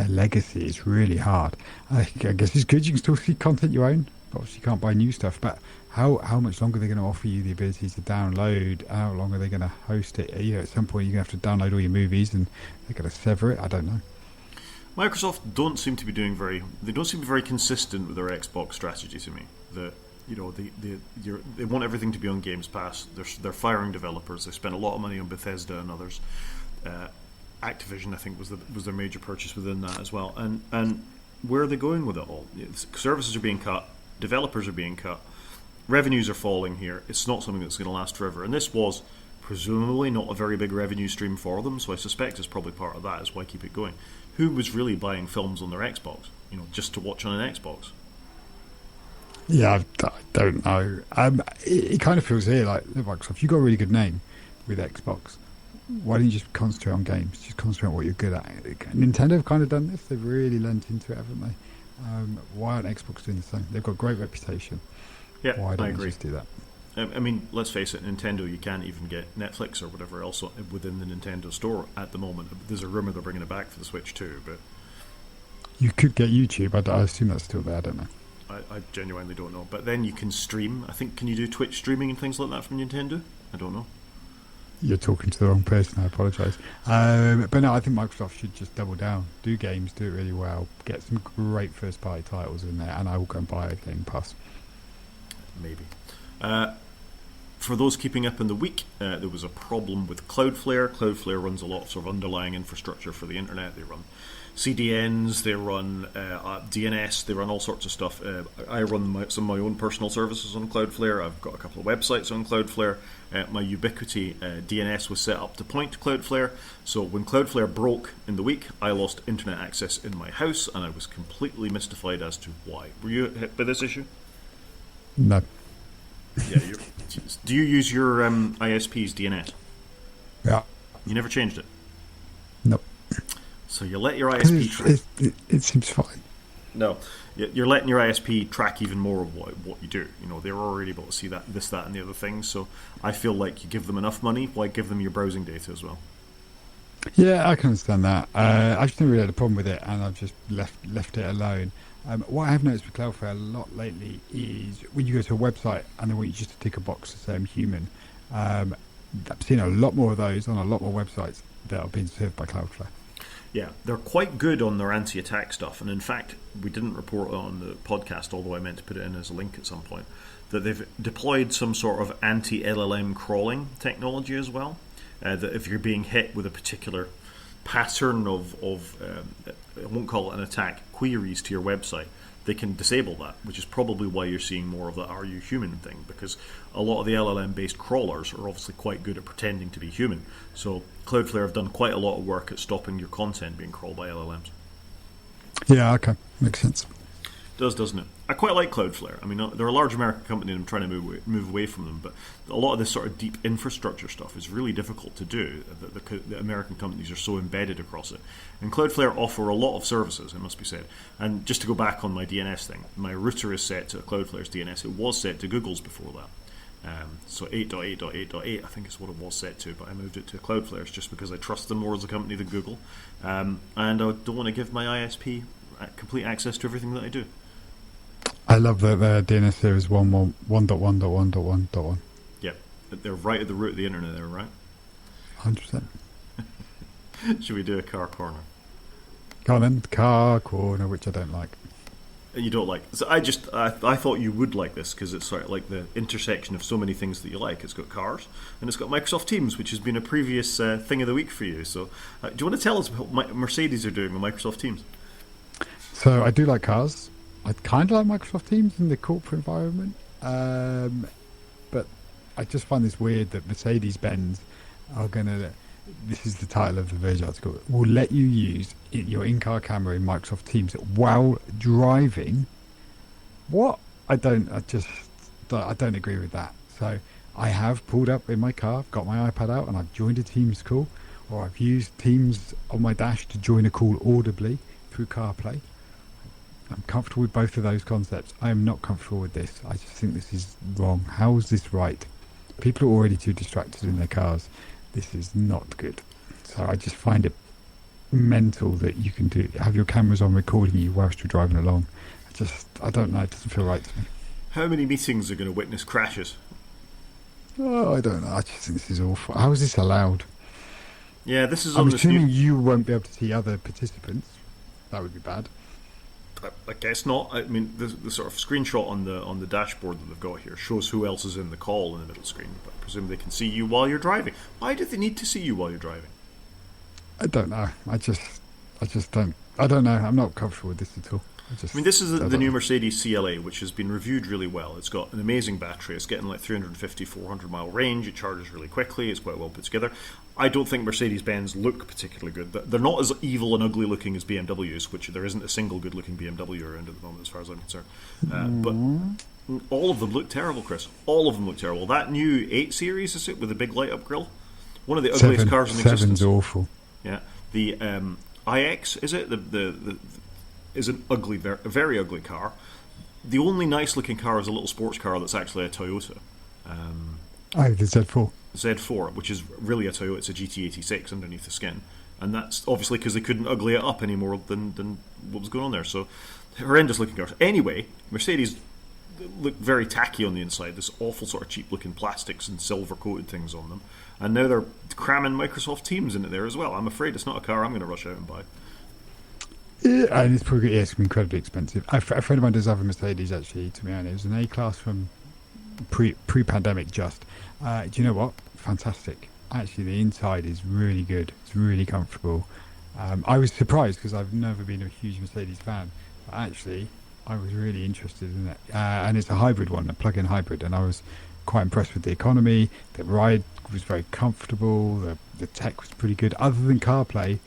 legacy is really hard. I guess it's good you can still see content you own. Obviously you can't buy new stuff, but how much longer are they going to offer you the ability to download? How long are they going to host it? At some point you're going to have to download all your movies, and they're going to sever it. I don't know. Microsoft don't seem to be very consistent with their Xbox strategy to me. They want everything to be on Games Pass. They're firing developers. They spend a lot of money on Bethesda and others. Activision, I think, was their major purchase within that as well. And where are they going with it all? Services are being cut, developers are being cut, revenues are falling here. It's not something that's going to last forever. And this was presumably not a very big revenue stream for them, so I suspect it's probably part of that, is why keep it going. Who was really buying films on their Xbox? Just to watch on an Xbox? Yeah, I don't know. It kind of feels here like Microsoft, you've got a really good name with Xbox. Why don't you just concentrate on games? Just concentrate on what you're good at. Nintendo have kind of done this. They've really lent into it, haven't they? Why aren't Xbox doing the same? They've got a great reputation. Yeah, why don't I agree. They just do that? I mean, let's face it, Nintendo, you can't even get Netflix or whatever else within the Nintendo store at the moment. There's a rumour they're bringing it back for the Switch too, but you could get YouTube. I assume that's still there. I don't know. I genuinely don't know. But then you can stream. I think, can you do Twitch streaming and things like that from Nintendo? I don't know. You're talking to the wrong person. I apologise. But no, I think Microsoft should just double down, do games, do it really well, get some great first-party titles in there, and I will go and buy a Game Pass. Maybe. For those keeping up in the week, there was a problem with Cloudflare. Cloudflare runs a lot of sort of underlying infrastructure for the internet. They run CDNs, they run DNS, they run all sorts of stuff. I run some of my own personal services on Cloudflare. I've got a couple of websites on Cloudflare. My Ubiquity DNS was set up to point to Cloudflare. So when Cloudflare broke in the week, I lost internet access in my house, and I was completely mystified as to why. Were you hit by this issue? No. Yeah. Do you use your ISP's DNS? Yeah. You never changed it? Nope. So you let your ISP... It seems fine. No. You're letting your ISP track even more of what you do. They're already able to see that, and the other things. So I feel like you give them enough money, why give them your browsing data as well? Yeah, I can understand that. I just never really had a problem with it, and I've just left it alone. What I have noticed with Cloudflare a lot lately is when you go to a website and they want you just to tick a box to say I'm human. Um, I've seen a lot more of those on a lot more websites that are being served by Cloudflare. Yeah, they're quite good on their anti-attack stuff, and in fact, we didn't report it on the podcast, although I meant to put it in as a link at some point, that they've deployed some sort of anti-LLM crawling technology as well. That if you're being hit with a particular pattern of I won't call it an attack, queries to your website, they can disable that, which is probably why you're seeing more of the "Are you human?" thing, because a lot of the LLM-based crawlers are obviously quite good at pretending to be human. So Cloudflare have done quite a lot of work at stopping your content being crawled by LLMs. Yeah, okay, makes sense. Does, doesn't it? I quite like Cloudflare. I mean, they're a large American company and I'm trying to move away from them, but a lot of this sort of deep infrastructure stuff is really difficult to do. The American companies are so embedded across it. And Cloudflare offer a lot of services, it must be said. And just to go back on my DNS thing, my router is set to Cloudflare's DNS. It was set to Google's before that. So 8.8.8.8 I think is what it was set to, but I moved it to Cloudflare's just because I trust them more as a company than Google. And I don't want to give my ISP complete access to everything that I do. I love that the DNS server is 1.1.1.1.1.1. Yeah, they're right at the root of the internet there, right? 100%. Should we do a car corner? Go on then, car corner, which I don't like. You don't like. So I thought you would like this because it's sort of like the intersection of so many things that you like. It's got cars and it's got Microsoft Teams, which has been a previous thing of the week for you. So do you want to tell us what Mercedes are doing with Microsoft Teams? So I do like cars. I kind of like Microsoft Teams in the corporate environment, but I just find this weird that Mercedes-Benz are going to, this is the title of the Verge article, will let you use your in-car camera in Microsoft Teams while driving. What? I don't agree with that. So I have pulled up in my car, got my iPad out, and I've joined a Teams call, or I've used Teams on my dash to join a call audibly through CarPlay. I'm comfortable with both of those concepts. I am not comfortable with this. I just think this is wrong. How is this right? People are already too distracted in their cars. This is not good. So I just find it mental that you can have your cameras on recording you whilst you're driving along. I don't know. It doesn't feel right to me. How many meetings are going to witness crashes? Oh, I don't know. I just think this is awful. How is this allowed? Yeah, this is. I'm assuming you won't be able to see other participants. That would be bad. I guess not. I mean, the sort of screenshot on the dashboard that they've got here shows who else is in the call in the middle screen. But I presume they can see you while you're driving. Why do they need to see you while you're driving? I don't know. I just don't. I don't know. I'm not comfortable with this at all. I mean, this is the new Mercedes CLA, which has been reviewed really well. It's got an amazing battery. It's getting like 350, 400 mile range. It charges really quickly. It's quite well put together. I don't think Mercedes-Benz look particularly good. They're not as evil and ugly looking as BMWs, which there isn't a single good looking BMW around at the moment as far as I'm concerned. But all of them look terrible, Chris. All of them look terrible. That new 8 Series, is it, with the big light up grille? One of the ugliest cars in existence. 7's awful. Yeah. The iX, is it? Is an ugly, very ugly car. The only nice looking car is a little sports car that's actually a Toyota. The Z4. Z4, which is really a Toyota. It's a GT86 underneath the skin. And that's obviously because they couldn't ugly it up any more than what was going on there. So, horrendous looking cars. Anyway, Mercedes look very tacky on the inside. This awful sort of cheap looking plastics and silver coated things on them. And now they're cramming Microsoft Teams into there as well. I'm afraid it's not a car I'm going to rush out and buy. Yeah, and it's probably incredibly expensive. A friend of mine does have a Mercedes, actually, to me, and it was an A-class from pre-pandemic just. Do you know what? Fantastic. Actually, the inside is really good. It's really comfortable. I was surprised because I've never been a huge Mercedes fan. But actually, I was really interested in it. And it's a hybrid one, a plug-in hybrid, and I was quite impressed with the economy. The ride was very comfortable. The tech was pretty good. Other than CarPlay,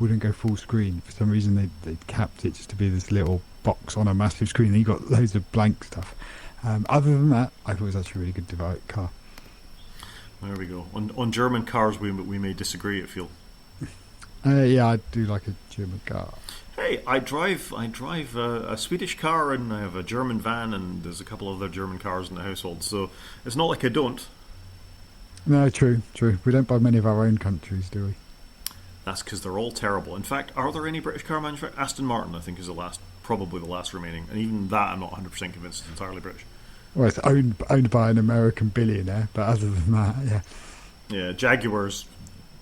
wouldn't go full screen. For some reason, they capped it just to be this little box on a massive screen. And you got loads of blank stuff. Other than that, I thought it was actually a really good car. There we go. On German cars, we may disagree, I feel. Yeah, I do like a German car. Hey, I drive a Swedish car, and I have a German van, and there's a couple of other German cars in the household. So it's not like I don't. No, true. We don't buy many of our own countries, do we? That's because they're all terrible. In fact, are there any British car manufacturers? Aston Martin, I think, is probably the last remaining. And even that, I'm not 100% convinced it's entirely British. Well, it's owned by an American billionaire, but other than that, yeah. Yeah, Jaguar's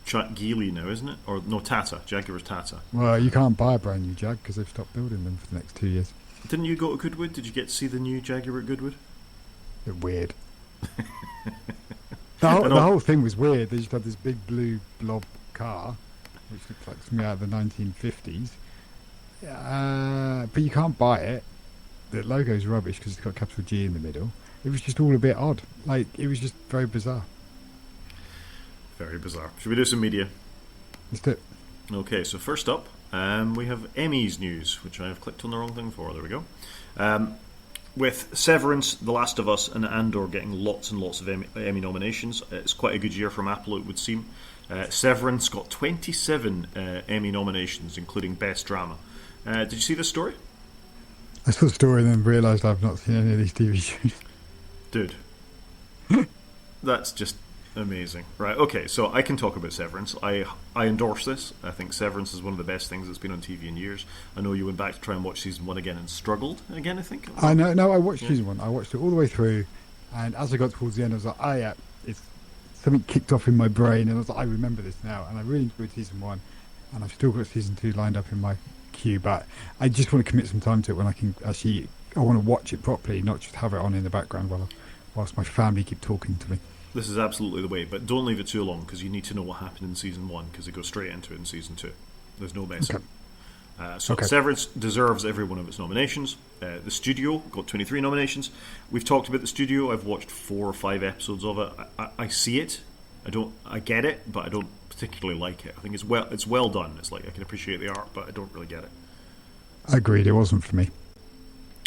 Geely now, isn't it? Or no, Tata. Jaguar's Tata. Well, you can't buy a brand new Jag because they've stopped building them for the next 2 years. Didn't you go to Goodwood? Did you get to see the new Jaguar at Goodwood? Bit weird. The whole thing was weird. They just had this big blue blob car, which looked like something out of the 1950s. But you can't buy it. The logo's rubbish because it's got a capital G in the middle. It was just all a bit odd. Like, it was just very bizarre. Very bizarre. Should we do some media? Let's do it. Okay, so first up, we have Emmy's news, which I have clicked on the wrong thing for. There we go. With Severance, The Last of Us, and Andor getting lots and lots of Emmy nominations, it's quite a good year from Apple, it would seem. Severance got 27 Emmy nominations, including Best Drama. Did you see this story? I saw the story and then realised I've not seen any of these TV shows. Dude. That's just amazing. Right, okay, so I can talk about Severance. I endorse this. I think Severance is one of the best things that's been on TV in years. I know you went back to try and watch season 1 again and struggled again, I think. I know. No, I watched season 1. I watched it all the way through, and as I got towards the end, I was like, oh yeah, something kicked off in my brain, and I was like, I remember this now. And I really enjoyed season 1, and I've still got season 2 lined up in my queue, but I just want to commit some time to it when I can actually. I want to watch it properly, not just have it on in the background whilst my family keep talking to me. This is absolutely the way, but don't leave it too long because you need to know what happened in season 1 because it goes straight into it in season 2. There's no messing. Okay. Severance deserves every one of its nominations. The studio got 23 nominations. We've talked about the studio. I've watched 4 or 5 episodes of it. I see it. I get it, but I don't particularly like it. I think it's well done. It's like I can appreciate the art, but I don't really get it. Agreed. It wasn't for me.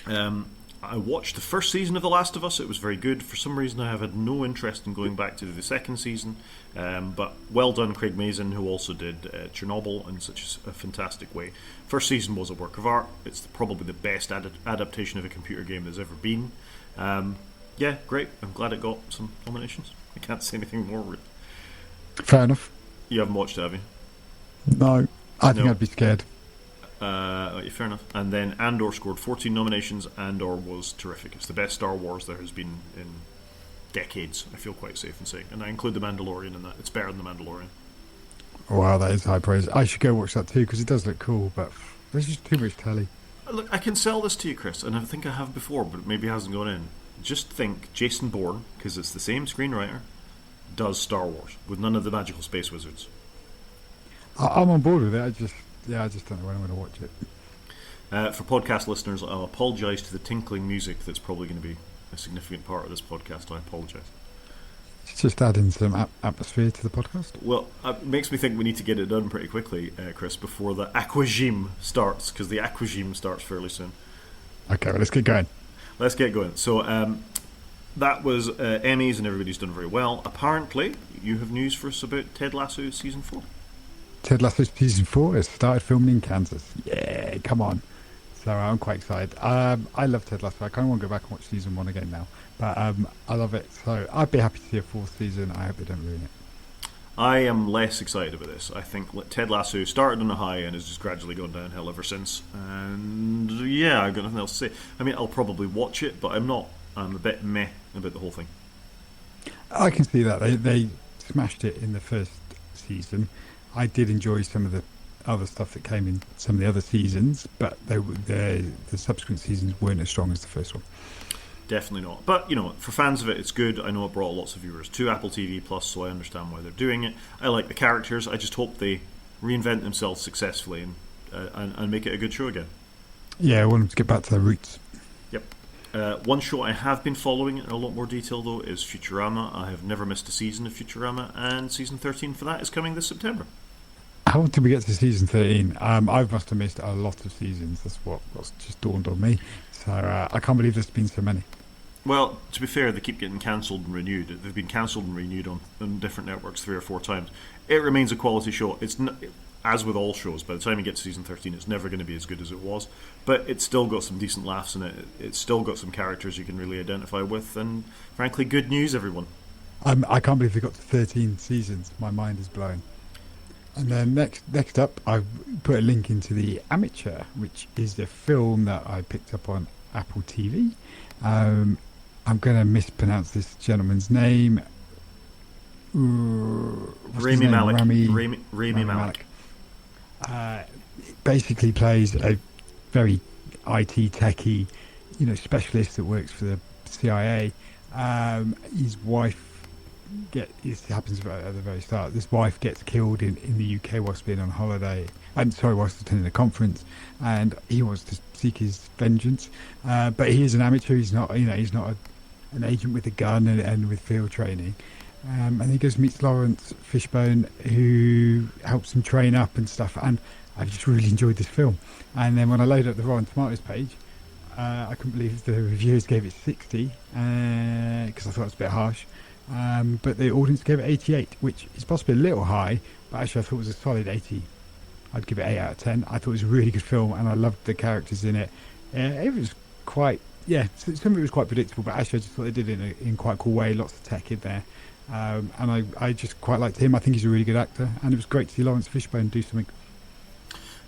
I watched the first season of The Last of Us. It was very good. For some reason, I have had no interest in going back to the second season. But well done, Craig Mazin, who also did Chernobyl in such a fantastic way. First season was a work of art. It's probably the best adaptation of a computer game there's ever been. Yeah, great. I'm glad it got some nominations. I can't say anything more. Fair enough. You haven't watched it, have you? No. I think I'd be scared. Fair enough. And then Andor scored 14 nominations. Andor was terrific. It's the best Star Wars there has been in decades, I feel quite safe in saying. And I include The Mandalorian in that. It's better than The Mandalorian. Wow, that is high praise. I should go watch that too because it does look cool, but there's just too much telly. Look, I can sell this to you, Chris, and I think I have before, but maybe it hasn't gone in. Just think Jason Bourne, because it's the same screenwriter, does Star Wars with none of the magical space wizards. I'm on board with it. I just don't know when I'm going to watch it. For podcast listeners, I'll apologise to the tinkling music that's probably going to be a significant part of this podcast. I apologise. Just adding some atmosphere to the podcast. Well, it makes me think we need to get it done pretty quickly, Chris, before the aquagym starts, because the aquagym starts fairly soon. Okay, well, let's get going. Let's get going. So that was Emmys, and everybody's done very well. Apparently, you have news for us about Ted Lasso Season 4. Ted Lasso Season 4 has started filming in Kansas. Yeah, come on. So I'm quite excited. I love Ted Lasso. I kind of want to go back and watch Season 1 again now. But I love it. So I'd be happy to see a 4th season. I hope they don't ruin it. I am less excited about this. I think Ted Lasso started on a high and has just gradually gone downhill ever since. And yeah, I've got nothing else to say. I mean, I'll probably watch it, but I'm a bit meh about the whole thing. I can see that. They smashed it in the first season. I did enjoy some of the other stuff that came in some of the other seasons, but the subsequent seasons weren't as strong as the first one. Definitely not. But, for fans of it, it's good. I know it brought lots of viewers to Apple TV+, so I understand why they're doing it. I like the characters. I just hope they reinvent themselves successfully and make it a good show again. Yeah, I want them to get back to their roots. Yep. One show I have been following in a lot more detail, though, is Futurama. I have never missed a season of Futurama, and season 13 for that is coming this September. How did we get to season 13? I must have missed a lot of seasons. That's what's just dawned on me. So I can't believe there's been so many. Well, to be fair, they keep getting cancelled and renewed. They've been cancelled and renewed on different networks 3 or 4 times. It remains a quality show. It's as with all shows, by the time you get to season 13, it's never going to be as good as it was. But it's still got some decent laughs in it. It's still got some characters you can really identify with. And frankly, good news, everyone. I can't believe they got to 13 seasons. My mind is blown. And then next up, I've put a link into The Amateur, which is the film that I picked up on Apple TV. I'm going to mispronounce this gentleman's name. Rami Malek. Rami Malek. Basically plays a very IT techie, specialist that works for the CIA. His wife it happens at the very start. This wife gets killed in the UK whilst being on holiday. Whilst attending a conference, and he wants to seek his vengeance. But he is an amateur. He's not, an agent with a gun and with field training. And he goes and meets Lawrence Fishburne, who helps him train up and stuff. And I just really enjoyed this film. And then when I loaded up the Rotten Tomatoes page, I couldn't believe the reviewers gave it 60 because I thought it was a bit harsh. But the audience gave it 88, which is possibly a little high, but actually I thought it was a solid 80. I'd give it 8 out of 10. I thought it was a really good film, and I loved the characters in it. It was quite, some of it was quite predictable, but actually I just thought they did it in quite a cool way. Lots of tech in there, and I just quite liked him. I think he's a really good actor, and it was great to see Lawrence Fishburne do something.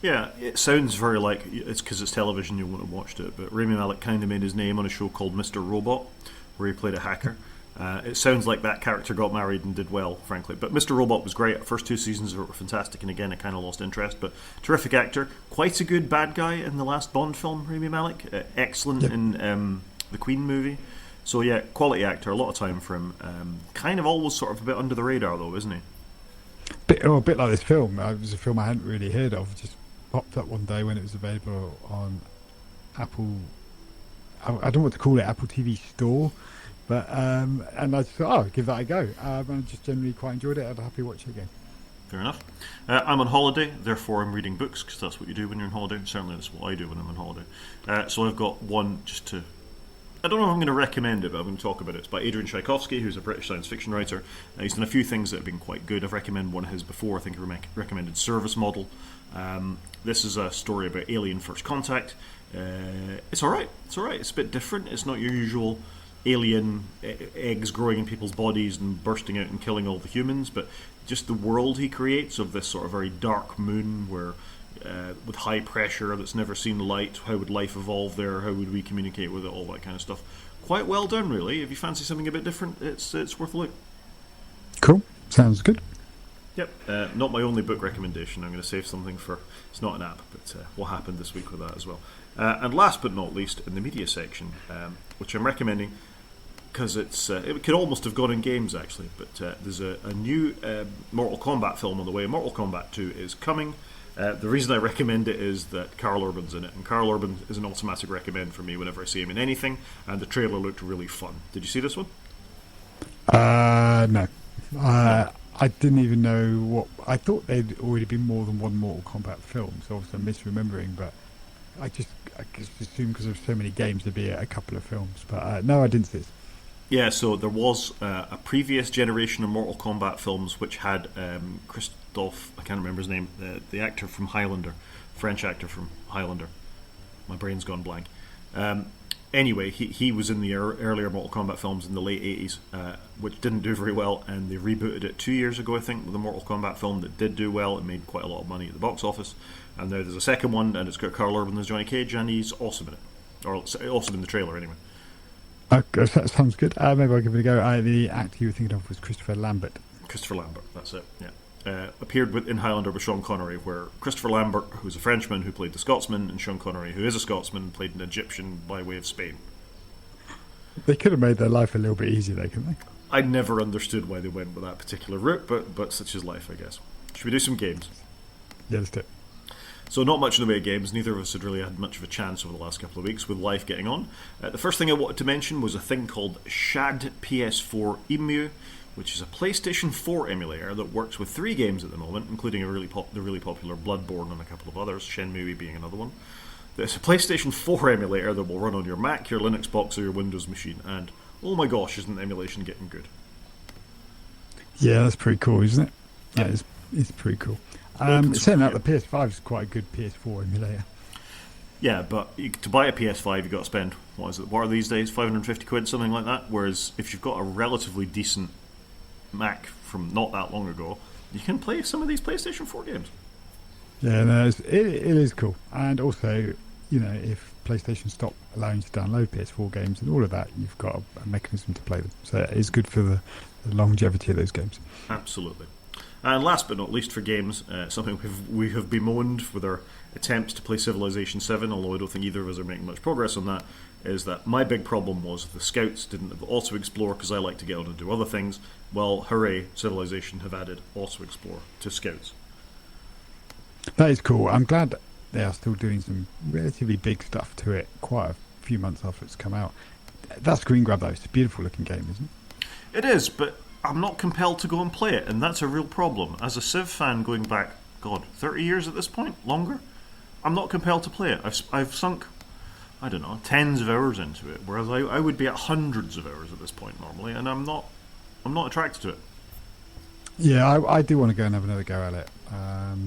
Yeah, it sounds very like it's because it's television you wouldn't have watched it, but Rami Malek kind of made his name on a show called Mr. Robot, where he played a hacker. It sounds like that character got married and did well, frankly. But Mr. Robot was great. First 2 seasons were fantastic, and again, I kind of lost interest. But terrific actor. Quite a good bad guy in the last Bond film, Rami Malek. Excellent in the Queen movie. So, yeah, quality actor. A lot of time for him. Kind of always sort of a bit under the radar, though, isn't he? A bit like this film. It was a film I hadn't really heard of. It just popped up one day when it was available on Apple. I don't know what to call it, Apple TV Store. But and I thought, give that a go. And I just generally quite enjoyed it. I'd happily watch it again. Fair enough. I'm on holiday, therefore I'm reading books, because that's what you do when you're on holiday. Certainly that's what I do when I'm on holiday. So I've got one I don't know if I'm going to recommend it, but I'm going to talk about it. It's by Adrian Tchaikovsky, who's a British science fiction writer. He's done a few things that have been quite good. I've recommended one of his before. I think I recommended Service Model. This is a story about alien first contact. It's alright. It's a bit different. It's not your usual alien eggs growing in people's bodies and bursting out and killing all the humans, but just the world he creates of this sort of very dark moon where with high pressure that's never seen light. How would life evolve there? How would we communicate with it? All that kind of stuff. Quite well done, really. If you fancy something a bit different, it's worth a look. Cool. Sounds good. Yep. Not my only book recommendation. I'm going to save something for... It's not an app, but what happened this week with that as well. And last but not least, in the media section, which I'm recommending because it could almost have gone in games, actually, but there's a new Mortal Kombat film on the way. Mortal Kombat 2 is coming. The reason I recommend it is that Karl Urban's in it, and Karl Urban is an automatic recommend for me whenever I see him in anything, and the trailer looked really fun. Did you see this one? No. I didn't even know what... I thought there'd already been more than one Mortal Kombat film, so obviously I'm misremembering, but I just assumed because there's so many games there'd be a couple of films, but no, I didn't see this. Yeah, so there was a previous generation of Mortal Kombat films which had Christophe, I can't remember his name, the actor from Highlander, French actor from Highlander. My brain's gone blank. Anyway, he was in the earlier Mortal Kombat films in the late 80s, which didn't do very well, and they rebooted it 2 years ago, I think, with a Mortal Kombat film that did do well. It made quite a lot of money at the box office. And now there's a second one, and it's got Karl Urban as Johnny Cage, and he's awesome in it. Or awesome in the trailer, anyway. That sounds good. Maybe I'll give it a go. The actor you were thinking of was Christopher Lambert. Christopher Lambert, that's it, yeah. Appeared in Highlander with Sean Connery, where Christopher Lambert, who's a Frenchman who played the Scotsman, and Sean Connery, who is a Scotsman, played an Egyptian by way of Spain. They could have made their life a little bit easier, though, couldn't they? I never understood why they went with that particular route, but such is life, I guess. Should we do some games? Yeah, let's do it. So not much in the way of games. Neither of us had really had much of a chance over the last couple of weeks with life getting on. The first thing I wanted to mention was a thing called Shad PS4 Emulator, which is a PlayStation 4 emulator that works with 3 games at the moment, including the really popular Bloodborne and a couple of others, Shenmue being another one. It's a PlayStation 4 emulator that will run on your Mac, your Linux box, or your Windows machine. And oh my gosh, isn't emulation getting good? Yeah, that's pretty cool, isn't it? Yeah, it's pretty cool. Saying that, the PS5 is quite a good PS4 emulator. Yeah, but to buy a PS5, you've got to spend, what are these days, 550 quid, something like that? Whereas if you've got a relatively decent Mac from not that long ago, you can play some of these PlayStation 4 games. Yeah, no, it is cool. And also, if PlayStation stop allowing you to download PS4 games and all of that, you've got a mechanism to play them. So it's good for the longevity of those games. Absolutely. And last but not least for games, something we have bemoaned with our attempts to play Civilization 7, although I don't think either of us are making much progress on that, is that my big problem was the Scouts didn't have Auto Explore because I like to get on and do other things. Well, hooray, Civilization have added Auto Explore to Scouts. That is cool. I'm glad they are still doing some relatively big stuff to it quite a few months after it's come out. That screen grab, though, it's a beautiful looking game, isn't it? It is, but I'm not compelled to go and play it, and that's a real problem. As a Civ fan going back, 30 years at this point? Longer? I'm not compelled to play it. I've sunk, I don't know, tens of hours into it, whereas I would be at hundreds of hours at this point normally, and I'm not attracted to it. Yeah, I do want to go and have another go at it,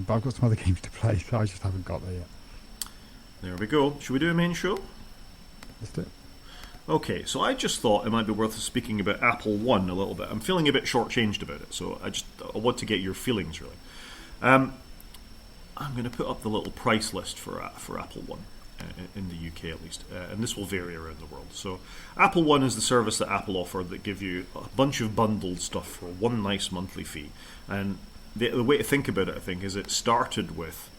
but I've got some other games to play, so I just haven't got there yet. There we go. Should we do a main show? Let's do it. Okay, so I just thought it might be worth speaking about Apple One a little bit. I'm feeling a bit shortchanged about it, so I want to get your feelings, really. I'm going to put up the little price list for Apple One, in the UK at least, and this will vary around the world. So Apple One is the service that Apple offer that give you a bunch of bundled stuff for one nice monthly fee. And the way to think about it, I think, is it started with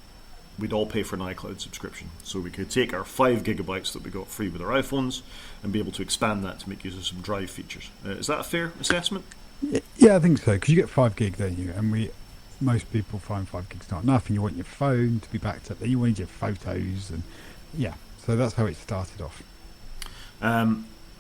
we'd all pay for an iCloud subscription. So we could take our 5 gigabytes that we got free with our iPhones and be able to expand that to make use of some drive features. Is that a fair assessment? Yeah, I think so, because you get 5 gig, don't you? And most people find 5 gigs not enough, and you want your phone to be backed up. Then you want your photos, and yeah, so that's how it started off.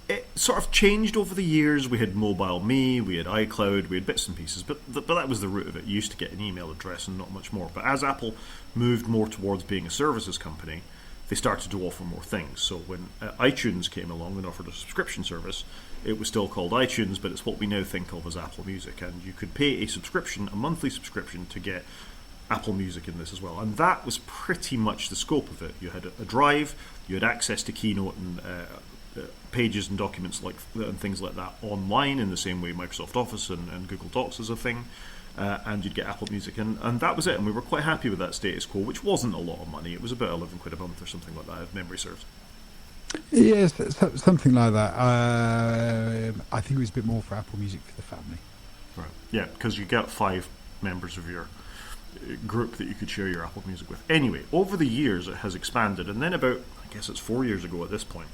It sort of changed over the years. We had Mobile Me, we had iCloud, we had bits and pieces, but that was the root of it. You used to get an email address and not much more. But as Apple moved more towards being a services company, they started to offer more things. So when iTunes came along and offered a subscription service, it was still called iTunes, but it's what we now think of as Apple Music. And you could pay a monthly subscription to get Apple Music in this as well. And that was pretty much the scope of it. You had a drive, you had access to Keynote and pages and documents and things like that online in the same way Microsoft Office and Google Docs is a thing, and you'd get Apple Music, and that was it. And we were quite happy with that status quo, which wasn't a lot of money. It was about 11 quid a month or something like that, if memory serves. Yes, something like that. I think it was a bit more for Apple Music for the family. Right. Yeah, because you get 5 members of your group that you could share your Apple Music with. Anyway, over the years it has expanded, and then about, I guess it's 4 years ago at this point,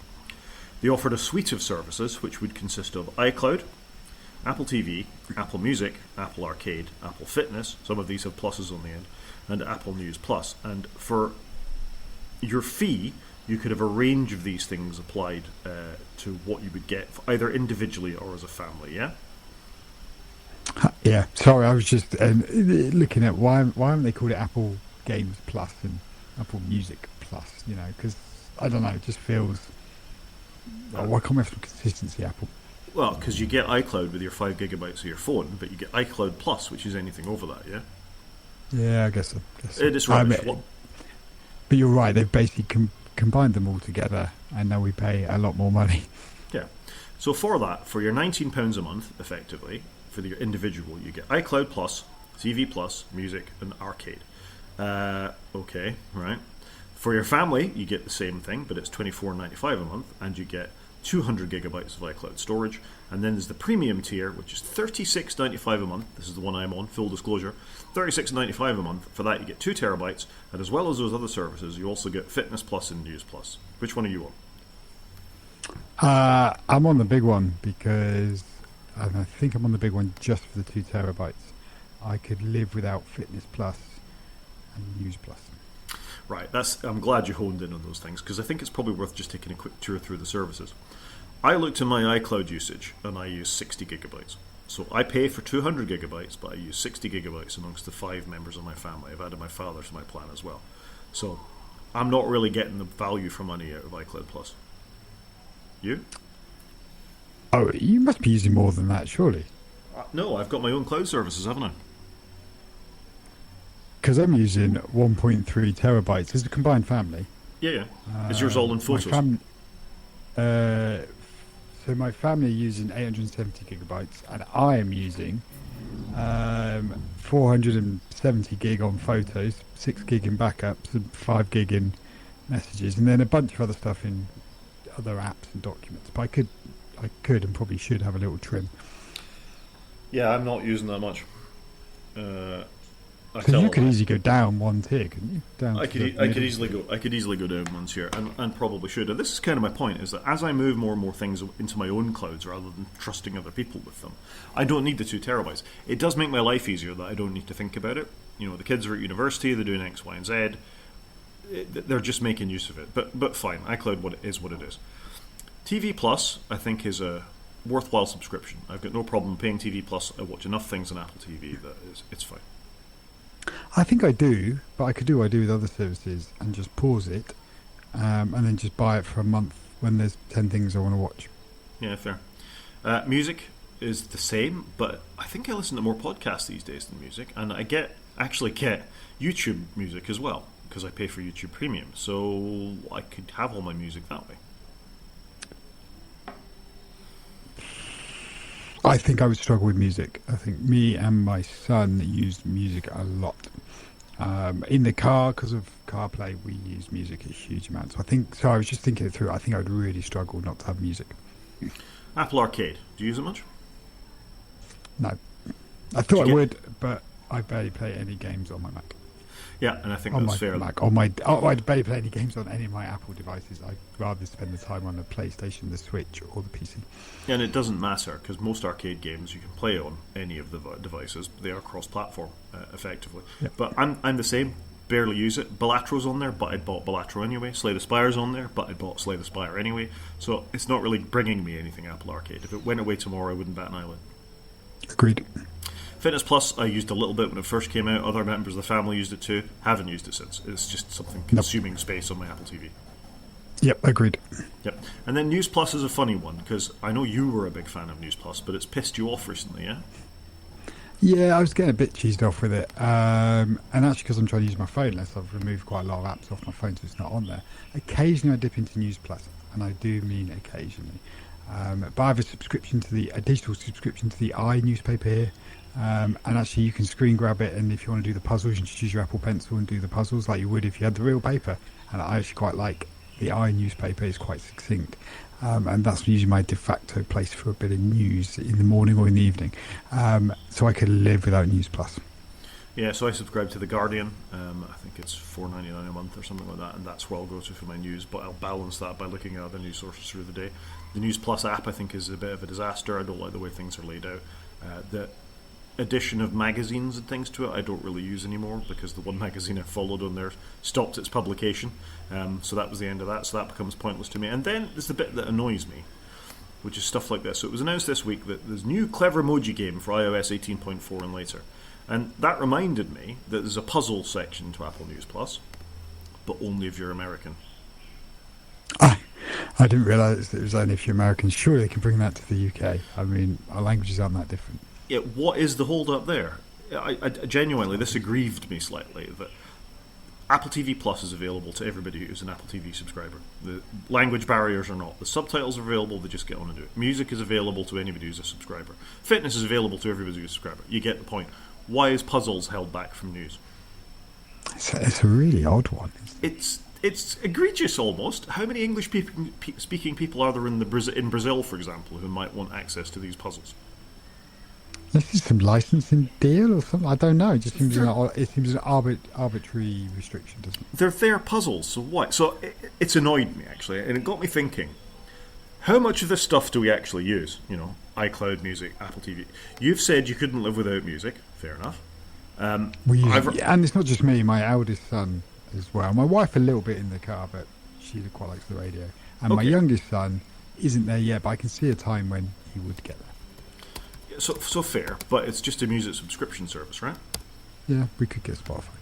they offered a suite of services which would consist of iCloud, Apple TV, Apple Music, Apple Arcade, Apple Fitness, some of these have pluses on the end, and Apple News Plus. And for your fee, you could have a range of these things applied to what you would get either individually or as a family, yeah? Yeah, sorry, I was just looking at why haven't they called it Apple Games Plus and Apple Music Plus, because, I don't know, it just feels... why can't we have some consistency, Apple? Well, because you get iCloud with your 5 gigabytes of your phone, but you get iCloud Plus, which is anything over that, yeah? Yeah, I guess so. It is rubbish. But you're right, they've basically combined them all together, and now we pay a lot more money. Yeah. So for that, for your £19 a month, effectively, for your individual, you get iCloud Plus, TV Plus, Music, and Arcade. Okay, right. For your family, you get the same thing, but it's $24.95 a month, and you get 200 gigabytes of iCloud storage. And then there's the premium tier, which is $36.95 a month. This is the one I'm on, full disclosure. $36.95 a month. For that, you get 2 terabytes, and as well as those other services, you also get Fitness Plus and News Plus. Which one are you on? I'm on the big one because I think I'm on the big one just for the 2 terabytes. I could live without Fitness Plus and News Plus. Right, I'm glad you honed in on those things, because I think it's probably worth just taking a quick tour through the services. I looked at my iCloud usage, and I use 60 gigabytes. So I pay for 200 gigabytes, but I use 60 gigabytes amongst the 5 members of my family. I've added my father to my plan as well. So I'm not really getting the value for money out of iCloud Plus. You? Oh, you must be using more than that, surely. No, I've got my own cloud services, haven't I? Because I'm using 1.3 terabytes as a combined family. Yeah. Is yours all in photos? So my family are using 870 gigabytes, and I am using 470 gig on photos, 6 gig in backups, and 5 gig in messages, and then a bunch of other stuff in other apps and documents. But I could and probably should have a little trim. Yeah, I'm not using that much. Because you could easily go down 1 tier, couldn't you? Down I could easily go down 1 tier, and probably should. And this is kind of my point: is that as I move more and more things into my own clouds rather than trusting other people with them, I don't need the 2 terabytes. It does make my life easier that I don't need to think about it. You know, the kids are at university; they're doing X, Y, and Z. They're just making use of it. But fine, iCloud what it is. TV Plus, I think, is a worthwhile subscription. I've got no problem paying TV Plus. I watch enough things on Apple TV that it's fine. I think I do, but I could do what I do with other services and just pause it, and then just buy it for a month when there's 10 things I want to watch. Yeah, fair. Music is the same, but I think I listen to more podcasts these days than music, and I actually get YouTube music as well because I pay for YouTube Premium, so I could have all my music that way. I think I would struggle with music. I think me and my son use music a lot. In the car, because of CarPlay, we use music a huge amount. So I was just thinking it through. I think I would really struggle not to have music. Apple Arcade, do you use it much? No. I thought I would, but I barely play any games on my Mac. Yeah, and I think on that's my fair. Mac, I'd barely play any games on any of my Apple devices. I'd rather spend the time on the PlayStation, the Switch, or the PC. Yeah, and it doesn't matter because most arcade games you can play on any of the devices. They are cross-platform, effectively. Yep. But I'm the same. Barely use it. Balattro's on there, but I bought Balatro anyway. Slay the Spire's on there, but I bought Slay the Spire anyway. So it's not really bringing me anything Apple Arcade. If it went away tomorrow, I wouldn't bat an eyelid. Agreed. Fitness Plus, I used a little bit when it first came out. Other members of the family used it too. Haven't used it since. It's just something consuming space on my Apple TV. Yep, agreed. Yep. And then News Plus is a funny one because I know you were a big fan of News Plus, but it's pissed you off recently, yeah? Yeah, I was getting a bit cheesed off with it. And actually, because I'm trying to use my phone less, I've removed quite a lot of apps off my phone, so it's not on there. Occasionally, I dip into News Plus, and I do mean occasionally. But I have a digital subscription to the newspaper here. And actually, you can screen grab it, and if you want to do the puzzles, you can just use your Apple Pencil and do the puzzles like you would if you had the real paper. And I actually quite like the newspaper; it's quite succinct, and that's usually my de facto place for a bit of news in the morning or in the evening. So I could live without News Plus. Yeah, so I subscribe to The Guardian. I think it's $4.99 a month or something like that, and that's where I'll go to for my news. But I'll balance that by looking at other news sources through the day. The News Plus app, I think, is a bit of a disaster. I don't like the way things are laid out. The addition of magazines and things to it I don't really use anymore because the one magazine I followed on there stopped its publication, so that was the end of that, so that becomes pointless to me. And then there's the bit that annoys me, which is stuff like this. So it was announced this week that there's a new clever emoji game for iOS 18.4 and later, and that reminded me that there's a puzzle section to Apple News Plus, but only if you're American. I didn't realise it was only if you're American. Surely they can bring that to the UK. I mean, our languages aren't that different. Yeah, what is the hold up there? I genuinely, this aggrieved me slightly that Apple TV Plus is available to everybody who's an Apple TV subscriber. The language barriers are not. The subtitles are available, they just get on and do it. Music is available to anybody who's a subscriber. Fitness is available to everybody who's a subscriber. You get the point. Why is puzzles held back from news? It's a really odd one. It's egregious almost. How many English speaking people are there in Brazil, for example, who might want access to these puzzles? This is some licensing deal or something. I don't know. It just seems an arbitrary restriction, doesn't it? They're their puzzles, so what? So it's annoyed me actually, and it got me thinking. How much of this stuff do we actually use? You know, iCloud Music, Apple TV. You've said you couldn't live without music. Fair enough. We use it, and it's not just me. My eldest son as well. My wife a little bit in the car, but she quite likes the radio. And my youngest son isn't there yet, but I can see a time when he would get there. So fair, but it's just a music subscription service, right? Yeah, we could get Spotify.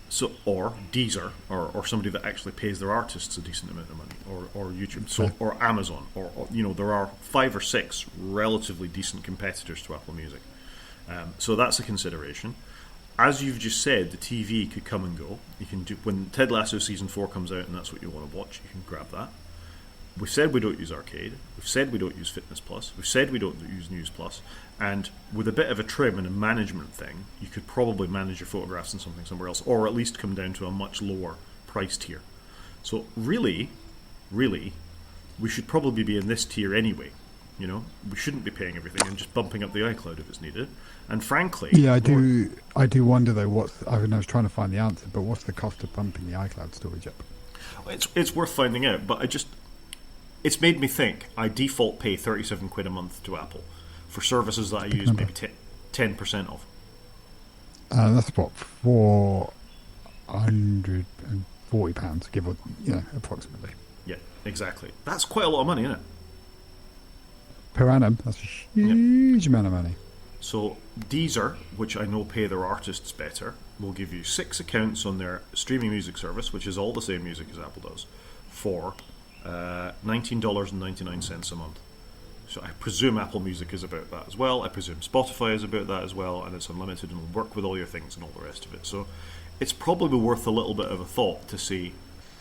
So, or Deezer, or somebody that actually pays their artists a decent amount of money, or YouTube, so, or Amazon, or you know, there are 5 or 6 relatively decent competitors to Apple Music. So that's a consideration. As you've just said, the TV could come and go. You can do when Ted Lasso season 4 comes out, and that's what you want to watch. You can grab that. We've said we don't use Arcade. We've said we don't use Fitness Plus. We've said we don't use News Plus. And with a bit of a trim and a management thing, you could probably manage your photographs in something somewhere else, or at least come down to a much lower price tier. So really, we should probably be in this tier anyway. You know, we shouldn't be paying everything and just bumping up the iCloud if it's needed. And frankly, yeah, I do wonder though. I was trying to find the answer, but what's the cost of bumping the iCloud storage up? It's worth finding out, but it's made me think. I default pay £37 a month to Apple for services that I use maybe 10% of. That's what, £440, give or approximately. Yeah, exactly. That's quite a lot of money, isn't it? Per annum, that's a huge amount of money. So Deezer, which I know pay their artists better, will give you 6 accounts on their streaming music service, which is all the same music as Apple does, for $19.99 a month. So I presume Apple Music is about that as well. I presume Spotify is about that as well, and it's unlimited and will work with all your things and all the rest of it. So it's probably worth a little bit of a thought to see.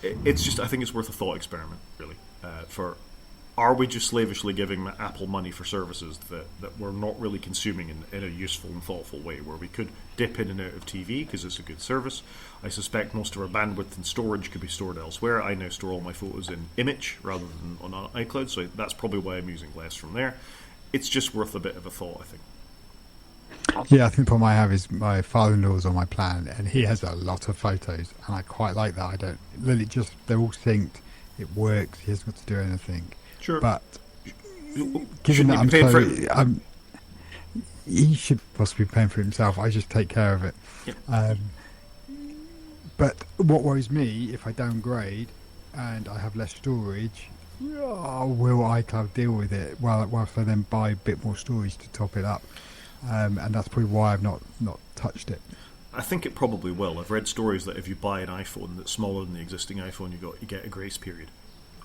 I think it's worth a thought experiment, really, are we just slavishly giving Apple money for services that we're not really consuming in a useful and thoughtful way, where we could dip in and out of TV because it's a good service. I suspect most of our bandwidth and storage could be stored elsewhere. I now store all my photos in Image rather than on iCloud, so that's probably why I'm using less from there. It's just worth a bit of a thought, I think. Yeah, I think the problem I have is my father-in-law's on my plan, and he has a lot of photos, and I quite like that. They're all synced. It works. He hasn't got to do anything. Sure. But given that he should possibly be paying for it himself. I just take care of it. Yep. But what worries me, if I downgrade and I have less storage, will iCloud deal with it whilst I then buy a bit more storage to top it up? And that's probably why I've not touched it. I think it probably will. I've read stories that if you buy an iPhone that's smaller than the existing iPhone, you get a grace period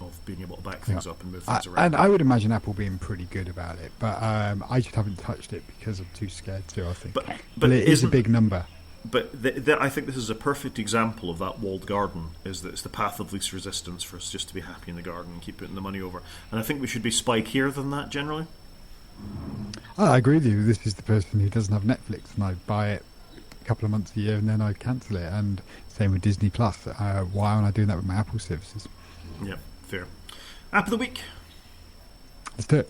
of being able to back things up and move things around. And I would imagine Apple being pretty good about it, but I just haven't touched it because I'm too scared to, I think. But it is a big number. But I think this is a perfect example of that walled garden, is that it's the path of least resistance for us just to be happy in the garden and keep putting the money over. And I think we should be spikier than that generally. I agree with you. This is the person who doesn't have Netflix, and I buy it a couple of months a year and then I cancel it. And same with Disney Plus. Why aren't I doing that with my Apple services? Yeah. Fair. App of the week. Let's do it.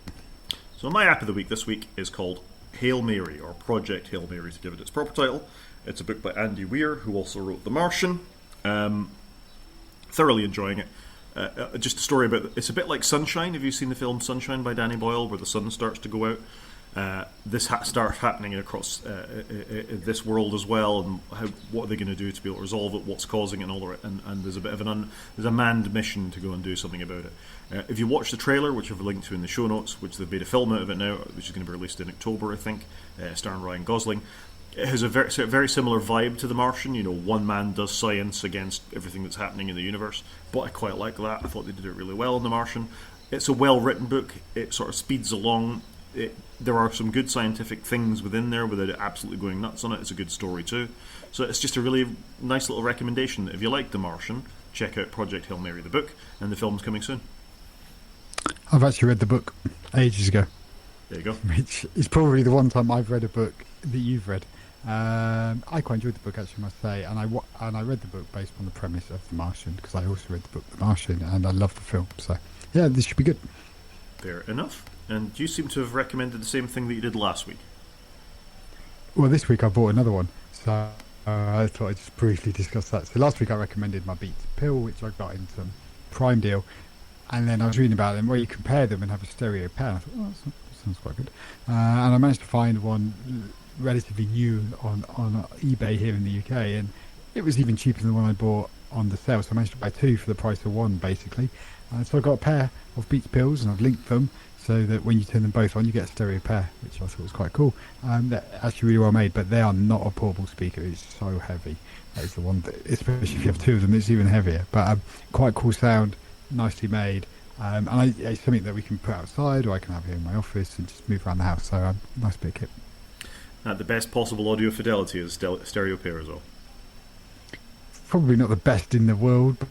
So my app of the week this week is called Hail Mary, or Project Hail Mary to give it its proper title. It's a book by Andy Weir, who also wrote The Martian. Thoroughly enjoying it. Just a story about... It's a bit like Sunshine. Have you seen the film Sunshine by Danny Boyle, where the sun starts to go out? This starts happening across this world as well, and what are they going to do to be able to resolve it, what's causing it, and all that. And there's a bit of there's a manned mission to go and do something about it. If you watch the trailer, which I've linked to in the show notes, which they've made a film out of it now, which is going to be released in October, I think, starring Ryan Gosling, it has a very similar vibe to The Martian. You know, one man does science against everything that's happening in the universe, but I quite like that. I thought they did it really well in The Martian. It's a well-written book. It sort of speeds along. There are some good scientific things within there without it absolutely going nuts on it. It's a good story too. So it's just a really nice little recommendation that if you like The Martian, check out Project Hail Mary the book, and the film's coming soon. I've actually read the book ages ago. There you go. Which is probably the one time I've read a book that you've read. I quite enjoyed the book, actually, I must say, and I read the book based on the premise of The Martian, because I also read the book The Martian, and I love the film. So yeah, this should be good. Fair enough. And you seem to have recommended the same thing that you did last week. Well, this week I bought another one, so I thought I'd just briefly discuss that. So last week I recommended my Beats pill, which I got in some Prime deal, and then I was reading about them where you compare them and have a stereo pair. And I thought, that sounds quite good. And I managed to find one relatively new on eBay here in the UK, and it was even cheaper than the one I bought on the sale. So I managed to buy two for the price of one, basically. So I got a pair of Beats pills, and I've linked them so that when you turn them both on, you get a stereo pair, which I thought was quite cool. They're actually really well made, but they are not a portable speaker. It's so heavy. That is the one that, especially if you have two of them, it's even heavier. But quite cool sound, nicely made, and it's something that we can put outside, or I can have here in my office and just move around the house. So nice big kit. At the best possible audio fidelity is stereo pair as well. Probably not the best in the world, but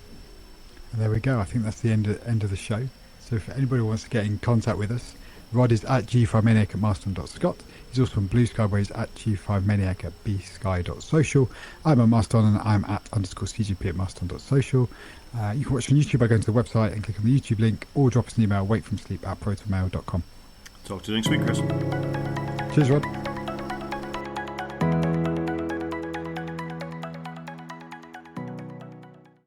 there we go. I think that's the end of the show. So if anybody wants to get in contact with us, Rod is at g5maniac at mastodon.scot. He's also on Blue Sky, where he's at g5maniac at bsky.social. I'm on Mastodon, and I'm at _CGP at mastodon.social. You can watch on YouTube by going to the website and click on the YouTube link, or drop us an email, waitfromsleep@protonmail.com. Talk to you next week, Chris. Cheers, Rod.